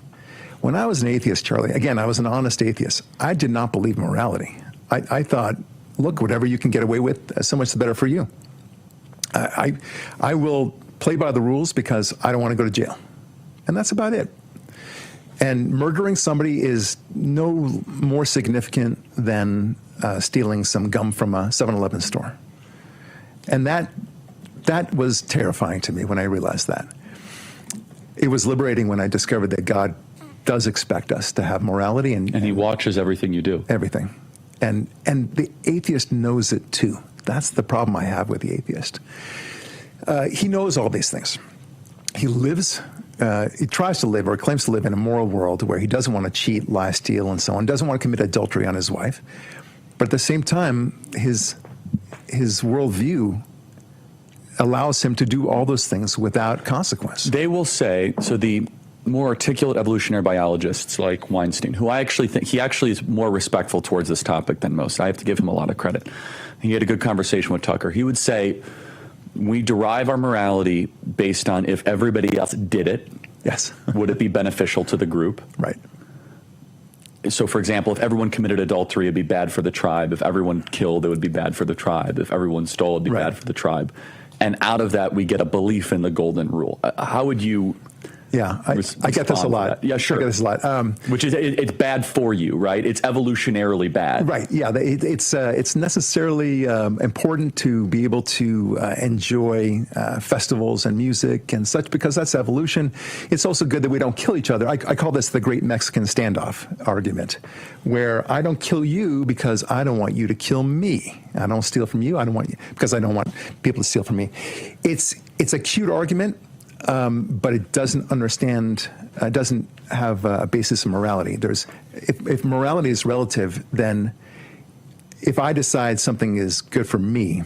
When I was an atheist, Charlie, again, I was an honest atheist. I did not believe in morality. I thought, look, whatever you can get away with, so much the better for you. I will play by the rules because I don't want to go to jail. And that's about it. And murdering somebody is no more significant than stealing some gum from a 7-Eleven store. And that was terrifying to me when I realized that. It was liberating when I discovered that God does expect us to have morality. And he watches everything you do. Everything. And the atheist knows it too. That's the problem I have with the atheist. He knows all these things. He lives, he tries to live or claims to live in a moral world where he doesn't want to cheat, lie, steal, and so on, doesn't want to commit adultery on his wife. But at the same time, his worldview allows him to do all those things without consequence. They will say, so the more articulate evolutionary biologists like Weinstein, who I actually think he actually is more respectful towards this topic than most. I have to give him a lot of credit. He had a good conversation with Tucker. He would say, we derive our morality based on if everybody else did it. Yes. Would it be beneficial to the group? Right. So, for example, if everyone committed adultery, it'd be bad for the tribe. If everyone killed, it would be bad for the tribe. If everyone stole, it'd be bad for the tribe. And out of that, we get a belief in the golden rule. How would you... Yeah, I get this a lot. Yeah, sure. I get this a lot. Which is, it's bad for you, right? It's evolutionarily bad. Right, yeah. It's necessarily important to be able to enjoy festivals and music and such because that's evolution. It's also good that we don't kill each other. I call this the great Mexican standoff argument, where I don't kill you because I don't want you to kill me. I don't steal from you. I don't want you because I don't want people to steal from me. It's a cute argument. But it doesn't understand, doesn't have a basis in morality. If morality is relative, then if I decide something is good for me,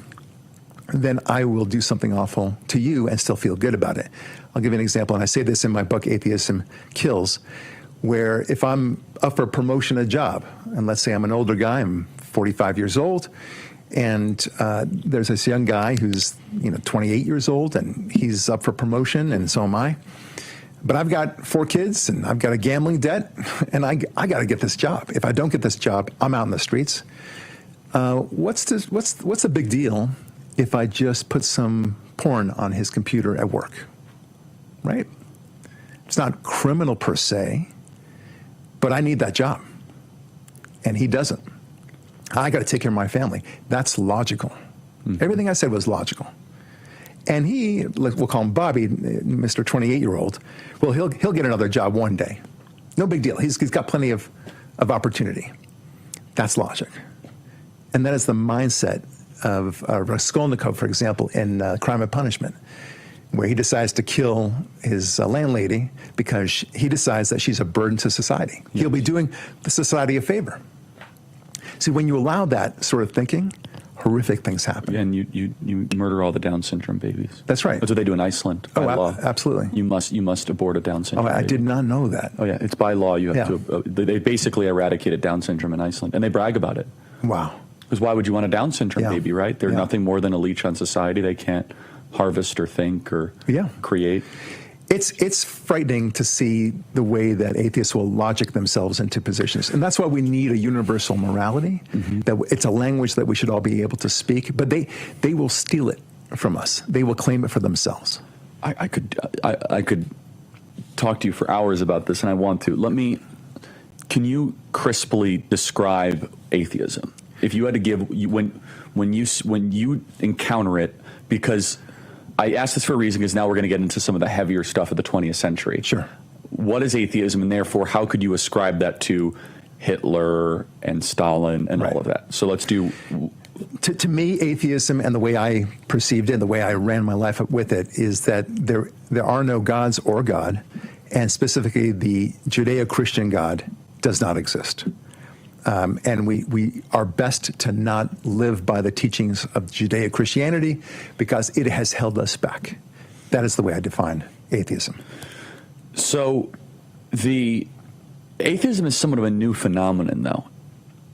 then I will do something awful to you and still feel good about it. I'll give you an example, and I say this in my book, Atheism Kills, where if I'm up for promotion at a job, and let's say I'm an older guy, I'm 45 years old. And there's this young guy who's 28 years old, and he's up for promotion, and so am I. But I've got 4 kids, and I've got a gambling debt, and I got to get this job. If I don't get this job, I'm out in the streets. What's the big deal if I just put some porn on his computer at work? Right? It's not criminal per se, but I need that job, and he doesn't. I got to take care of my family. That's logical. Everything I said was logical. And he, we'll call him Bobby, Mr. 28-year-old, well, he'll get another job one day. No big deal. He's got plenty of opportunity. That's logic. And that is the mindset of Raskolnikov, for example, in Crime and Punishment, where he decides to kill his landlady because he decides that she's a burden to society. Yes. He'll be doing the society a favor. See, when you allow that sort of thinking, horrific things happen. Yeah, and you murder all the Down syndrome babies. That's right. That's what they do in Iceland by law. Absolutely. You must abort a Down syndrome I baby. did not know that. Oh, yeah. It's by law. You have to. They basically eradicated Down syndrome in Iceland, and they brag about it. Wow. Because why would you want a Down syndrome baby, right? They're nothing more than a leech on society. They can't harvest or think or create. It's frightening to see the way that atheists will logic themselves into positions. And that's why we need a universal morality. That it's a language that we should all be able to speak, but they will steal it from us. They will claim it for themselves. I could talk to you for hours about this, and I want to. Can you crisply describe atheism? If you had to give, when you encounter it, because I ask this for a reason, because now we're going to get into some of the heavier stuff of the 20th century. Sure. What is atheism, and therefore how could you ascribe that to Hitler and Stalin and all of that? So let's do... To me, atheism and the way I perceived it, the way I ran my life with it, is that there are no gods or God, and specifically the Judeo-Christian God does not exist. And we are best to not live by the teachings of Judeo-Christianity because it has held us back. That is the way I define atheism. So the atheism is somewhat of a new phenomenon, though.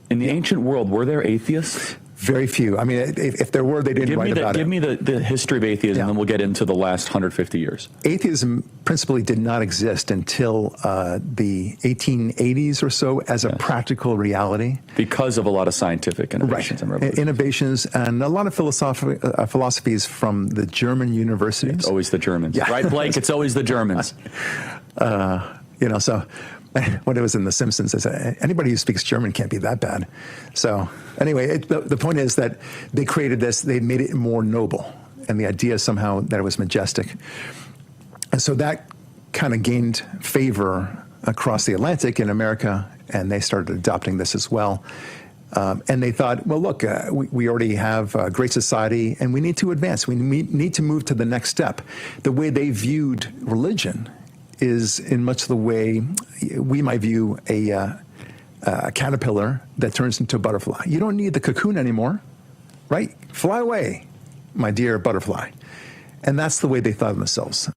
In the ancient world, were there atheists? Very few. I mean, if there were, they didn't write about it. Give me the history of atheism, and we'll get into the last 150 years. Atheism principally did not exist until the 1880s or so as a practical reality. Because of a lot of scientific innovations and revolutions. Innovations and a lot of philosophies from the German universities. It's always the Germans. Right, Blake? It's always the Germans. So... when it was in The Simpsons, they said, anybody who speaks German can't be that bad. So anyway, the point is that they created this, they made it more noble, and the idea somehow that it was majestic. And so that kind of gained favor across the Atlantic in America, and they started adopting this as well. And they thought, well, look, we already have a great society, and we need to advance. We need to move to the next step. The way they viewed religion is in much the way we might view a caterpillar that turns into a butterfly. You don't need the cocoon anymore, right? Fly away, my dear butterfly. And that's the way they thought of themselves.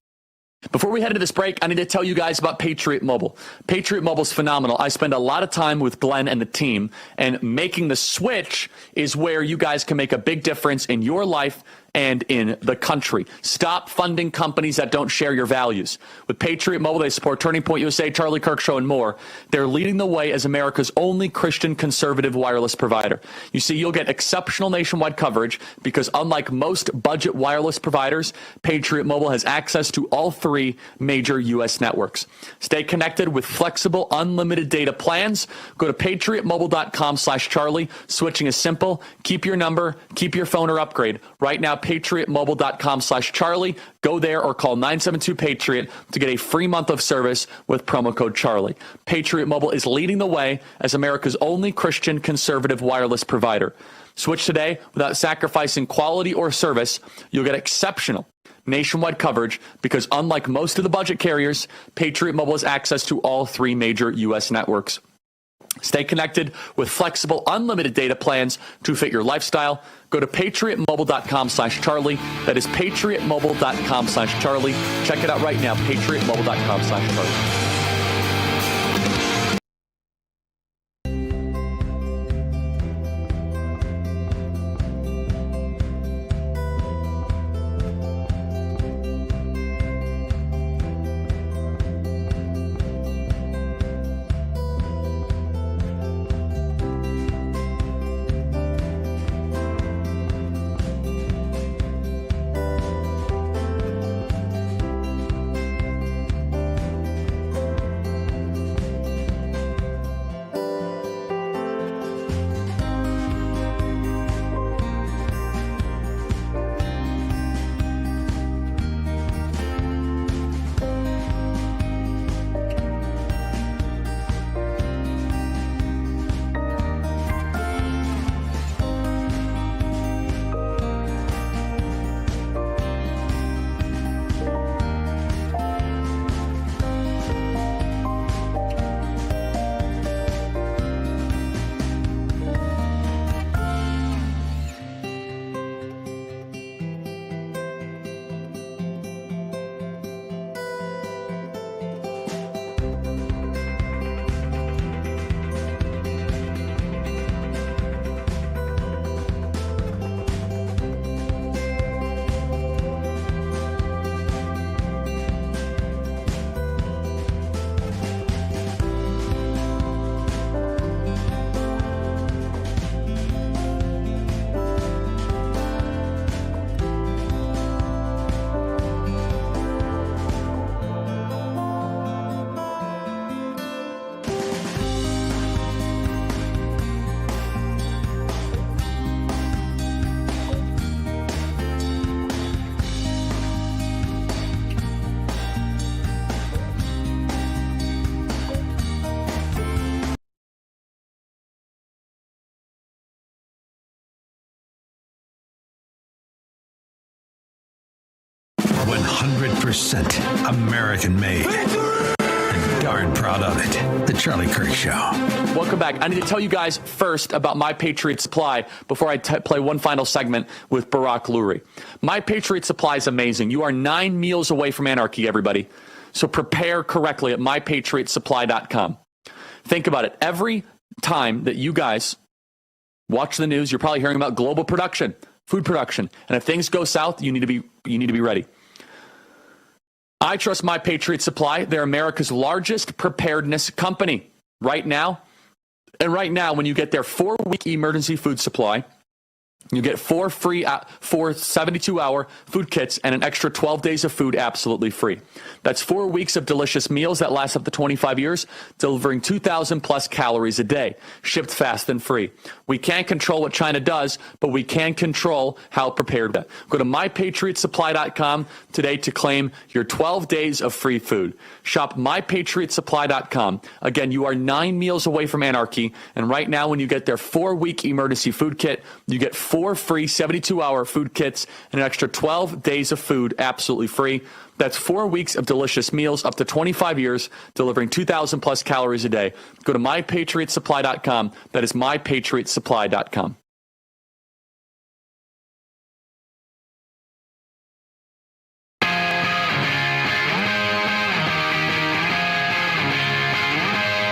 Before we head into this break, I need to tell you guys about Patriot Mobile. Patriot Mobile is phenomenal. I spend a lot of time with Glenn and the team, and making the switch is where you guys can make a big difference in your life and in the country. Stop funding companies that don't share your values. With Patriot Mobile, they support Turning Point USA, Charlie Kirk Show, and more. They're leading the way as America's only Christian conservative wireless provider. You see, you'll get exceptional nationwide coverage because unlike most budget wireless providers, Patriot Mobile has access to all 3 major U.S. networks. Stay connected with flexible, unlimited data plans. Go to patriotmobile.com/Charlie. Switching is simple. Keep your number, keep your phone, or upgrade. Right now, patriotmobile.com/Charlie. Go there or call 972-PATRIOT to get a free month of service with promo code Charlie. Patriot Mobile is leading the way as America's only Christian conservative wireless provider. Switch today without sacrificing quality or service. You'll get exceptional nationwide coverage because unlike most of the budget carriers, Patriot Mobile has access to all 3 major U.S. networks. Stay connected with flexible, unlimited data plans to fit your lifestyle. Go to patriotmobile.com/Charlie. That is patriotmobile.com/Charlie. Check it out right now, patriotmobile.com/Charlie. 100% American made. And darn proud of it. The Charlie Kirk Show. Welcome back. I need to tell you guys first about My Patriot Supply before I play one final segment with Barack Lurie. My Patriot Supply is amazing. You are 9 meals away from anarchy, everybody. So prepare correctly at mypatriotsupply.com. Think about it. Every time that you guys watch the news, you're probably hearing about global production, food production. And if things go south, you need to be ready. I trust My Patriot Supply. They're America's largest preparedness company right now. And right now, when you get their 4-week emergency food supply, you get 4 72-hour food kits and an extra 12 days of food absolutely free. That's 4 weeks of delicious meals that last up to 25 years, delivering 2,000 plus calories a day, shipped fast and free. We can't control what China does, but we can control how prepared we are. Go to mypatriotsupply.com today to claim your 12 days of free food. Shop mypatriotsupply.com. Again, you are 9 meals away from anarchy, and right now when you get their 4-week emergency food kit, you get 4 free 72-hour food kits and an extra 12 days of food absolutely free. That's 4 weeks of delicious meals up to 25 years, delivering 2,000 plus calories a day. Go to mypatriotsupply.com. That is mypatriotsupply.com.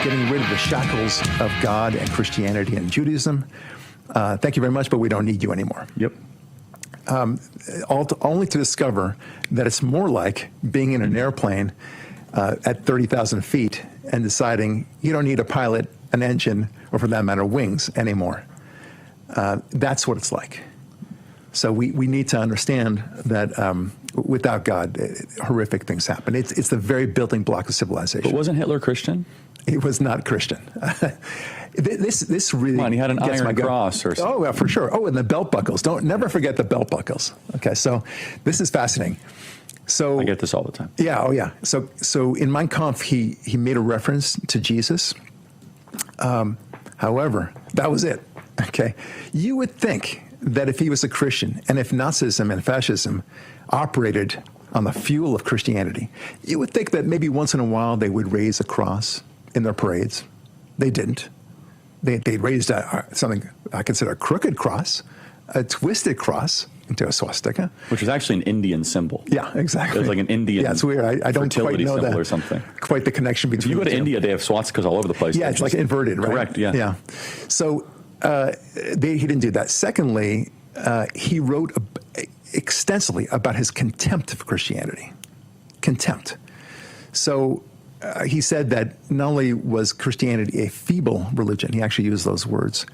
Getting rid of the shackles of God and Christianity and Judaism. Thank you very much, but we don't need you anymore. Yep. Only to discover that it's more like being in an airplane at 30,000 feet and deciding you don't need a pilot, an engine, or for that matter, wings anymore. That's what it's like. So we need to understand that without God, horrific things happen. It's the very building block of civilization. But wasn't Hitler Christian? He was not Christian. This really. Come on, he had an iron cross or something. Oh, yeah, for sure. Oh, and the belt buckles. Never forget the belt buckles. Okay, so this is fascinating. So I get this all the time. Yeah. Oh, yeah. So in Mein Kampf, he made a reference to Jesus. However, that was it. Okay, you would think that if he was a Christian and if Nazism and fascism operated on the fuel of Christianity, you would think that maybe once in a while they would raise a cross in their parades. They didn't. They raised something I consider a crooked cross, a twisted cross into a swastika, which was actually an Indian symbol. Yeah, exactly. It was like an Indian. Yeah, it's weird. I don't quite know that or something. Quite the connection between. If you go to India, they have swastikas all over the place. Yeah, it's like inverted, right? Correct. Yeah. Yeah. So he didn't do that. Secondly, he wrote extensively about his contempt of Christianity. Contempt. So. He said that not only was Christianity a feeble religion, he actually used those words.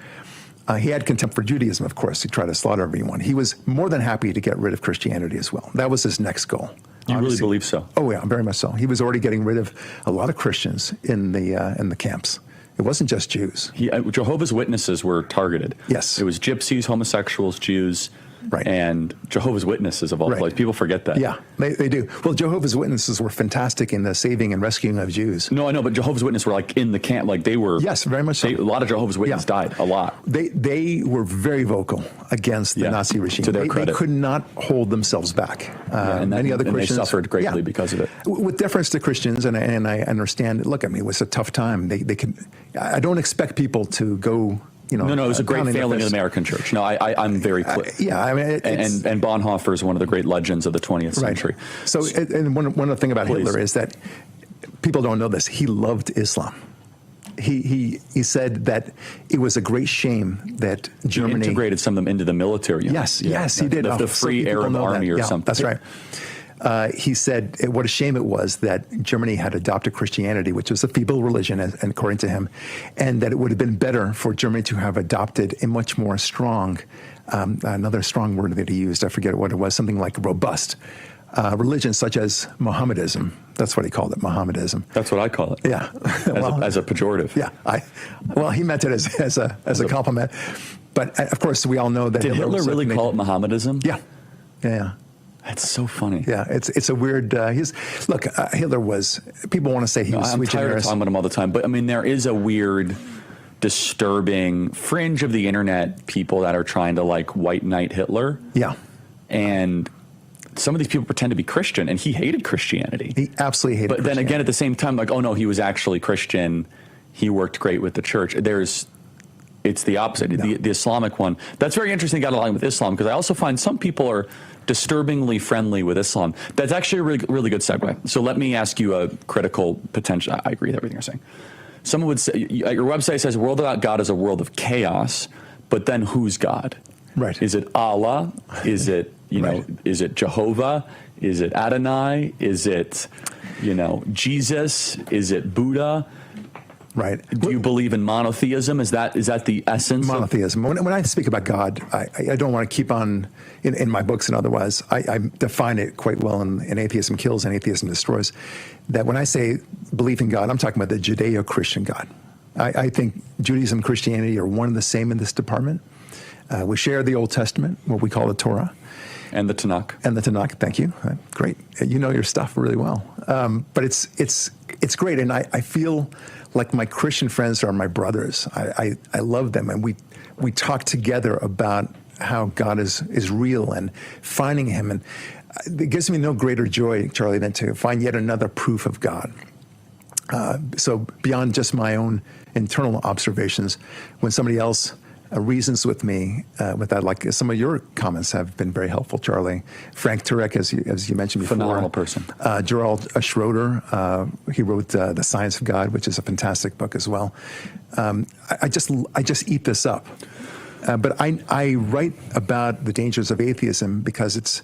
He had contempt for Judaism, of course. He tried to slaughter everyone. He was more than happy to get rid of Christianity as well. That was his next goal. You really believe so? Oh, yeah, very much so. He was already getting rid of a lot of Christians in the camps. It wasn't just Jews. Jehovah's Witnesses were targeted. Yes. It was gypsies, homosexuals, Jews. Right. And Jehovah's Witnesses of all places. People forget that. Yeah, they do. Well, Jehovah's Witnesses were fantastic in the saving and rescuing of Jews. No, I know, but Jehovah's Witnesses were like in the camp, like they were. Yes, very much so. A lot of Jehovah's Witnesses died, a lot. They were very vocal against the Nazi regime. To their credit. They could not hold themselves back. And many other Christians they suffered greatly because of it. With deference to Christians, and I understand. Look, I mean, it was a tough time. They could. I don't expect people to go. No, it was a great failing of the American church. No, I'm very clear. Yeah, I mean, and Bonhoeffer is one of the great legends of the 20th century. So, and one other thing about Hitler is that people don't know this. He loved Islam. He said that it was a great shame that Germany he integrated some of them into the military. Yes, he did. The Free Arab Army or something. That's right. He said what a shame it was that Germany had adopted Christianity, which was a feeble religion, and according to him, and that it would have been better for Germany to have adopted a much more strong, another strong word that he used, I forget what it was, something like robust religion such as Mohammedism. That's what he called it, Mohammedism. That's what I call it. Yeah. as a pejorative. Yeah. He meant it as a compliment. But of course, we all know that Did Hitler really call it Mohammedism? Yeah. That's so funny. Yeah, it's a weird. Hitler was. People want to say he was sui generis. I'm tired of talking about him all the time, but I mean, there is a weird, disturbing fringe of the internet people that are trying to like white knight Hitler. Yeah, and some of these people pretend to be Christian, and he hated Christianity. He absolutely hated. But then again, at the same time, like, oh no, he was actually Christian. He worked great with the church. It's the opposite. No. The Islamic one. That's very interesting. Got along with Islam, because I also find some people are disturbingly friendly with Islam. That's actually a really, really good segue. So let me ask you a critical potential. I agree with everything you're saying. Someone would say, your website says, a world without God is a world of chaos, but then who's God? Right. Is it Allah? Is it, is it Jehovah? Is it Adonai? Is it, Jesus? Is it Buddha? Right. Do you believe in monotheism? Is that the essence? Monotheism. When I speak about God, I don't want to keep on in my books and otherwise. I define it quite well in Atheism Kills and Atheism Destroys. That when I say belief in God, I'm talking about the Judeo-Christian God. I think Judaism and Christianity are one and the same in this department. We share the Old Testament, what we call the Torah. And the Tanakh. And the Tanakh, thank you. Great. You know your stuff really well. But it's great, and I feel like my Christian friends are my brothers. I love them, and we talk together about how God is real and finding him. And it gives me no greater joy, Charlie, than to find yet another proof of God. So beyond just my own internal observations, when somebody else reasons with me with that, like some of your comments have been very helpful, Charlie. Frank Turek, as you mentioned before. Phenomenal person. Gerald Schroeder, he wrote The Science of God, which is a fantastic book as well. I just eat this up. But I write about the dangers of atheism because it's,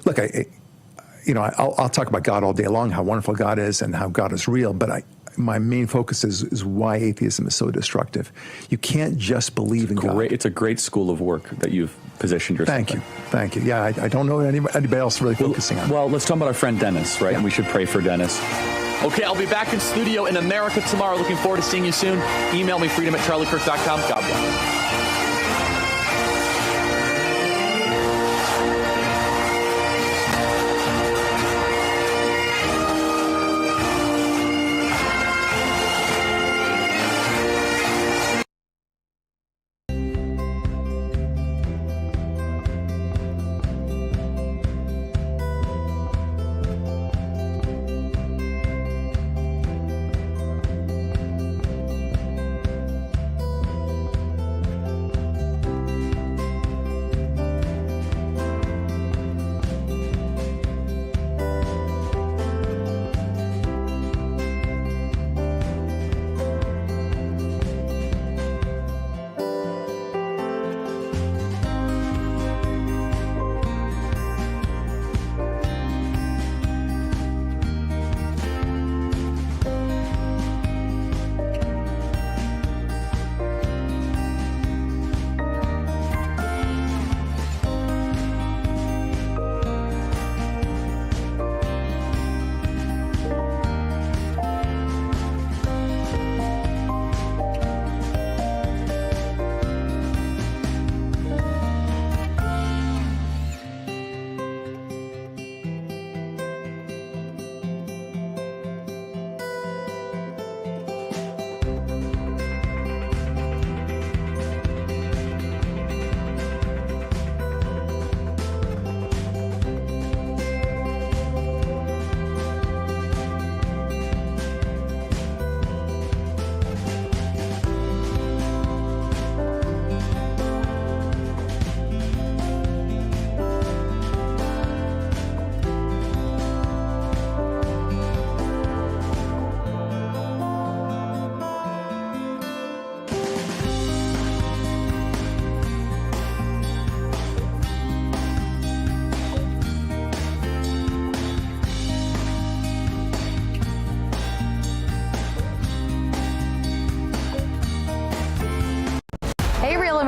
look, I'll talk about God all day long, how wonderful God is and how God is real, but my main focus is why atheism is so destructive. You can't just believe in God. It's a great school of work that you've positioned yourself in. Thank you. Yeah, I don't know anybody else really focusing on. Well, let's talk about our friend Dennis, right? Yeah. And we should pray for Dennis. Okay, I'll be back in studio in America tomorrow. Looking forward to seeing you soon. Email me, freedom@charliekirk.com. God bless.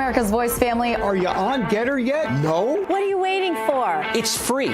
America's Voice family. Are you on Getter yet? No. What are you waiting for? It's free.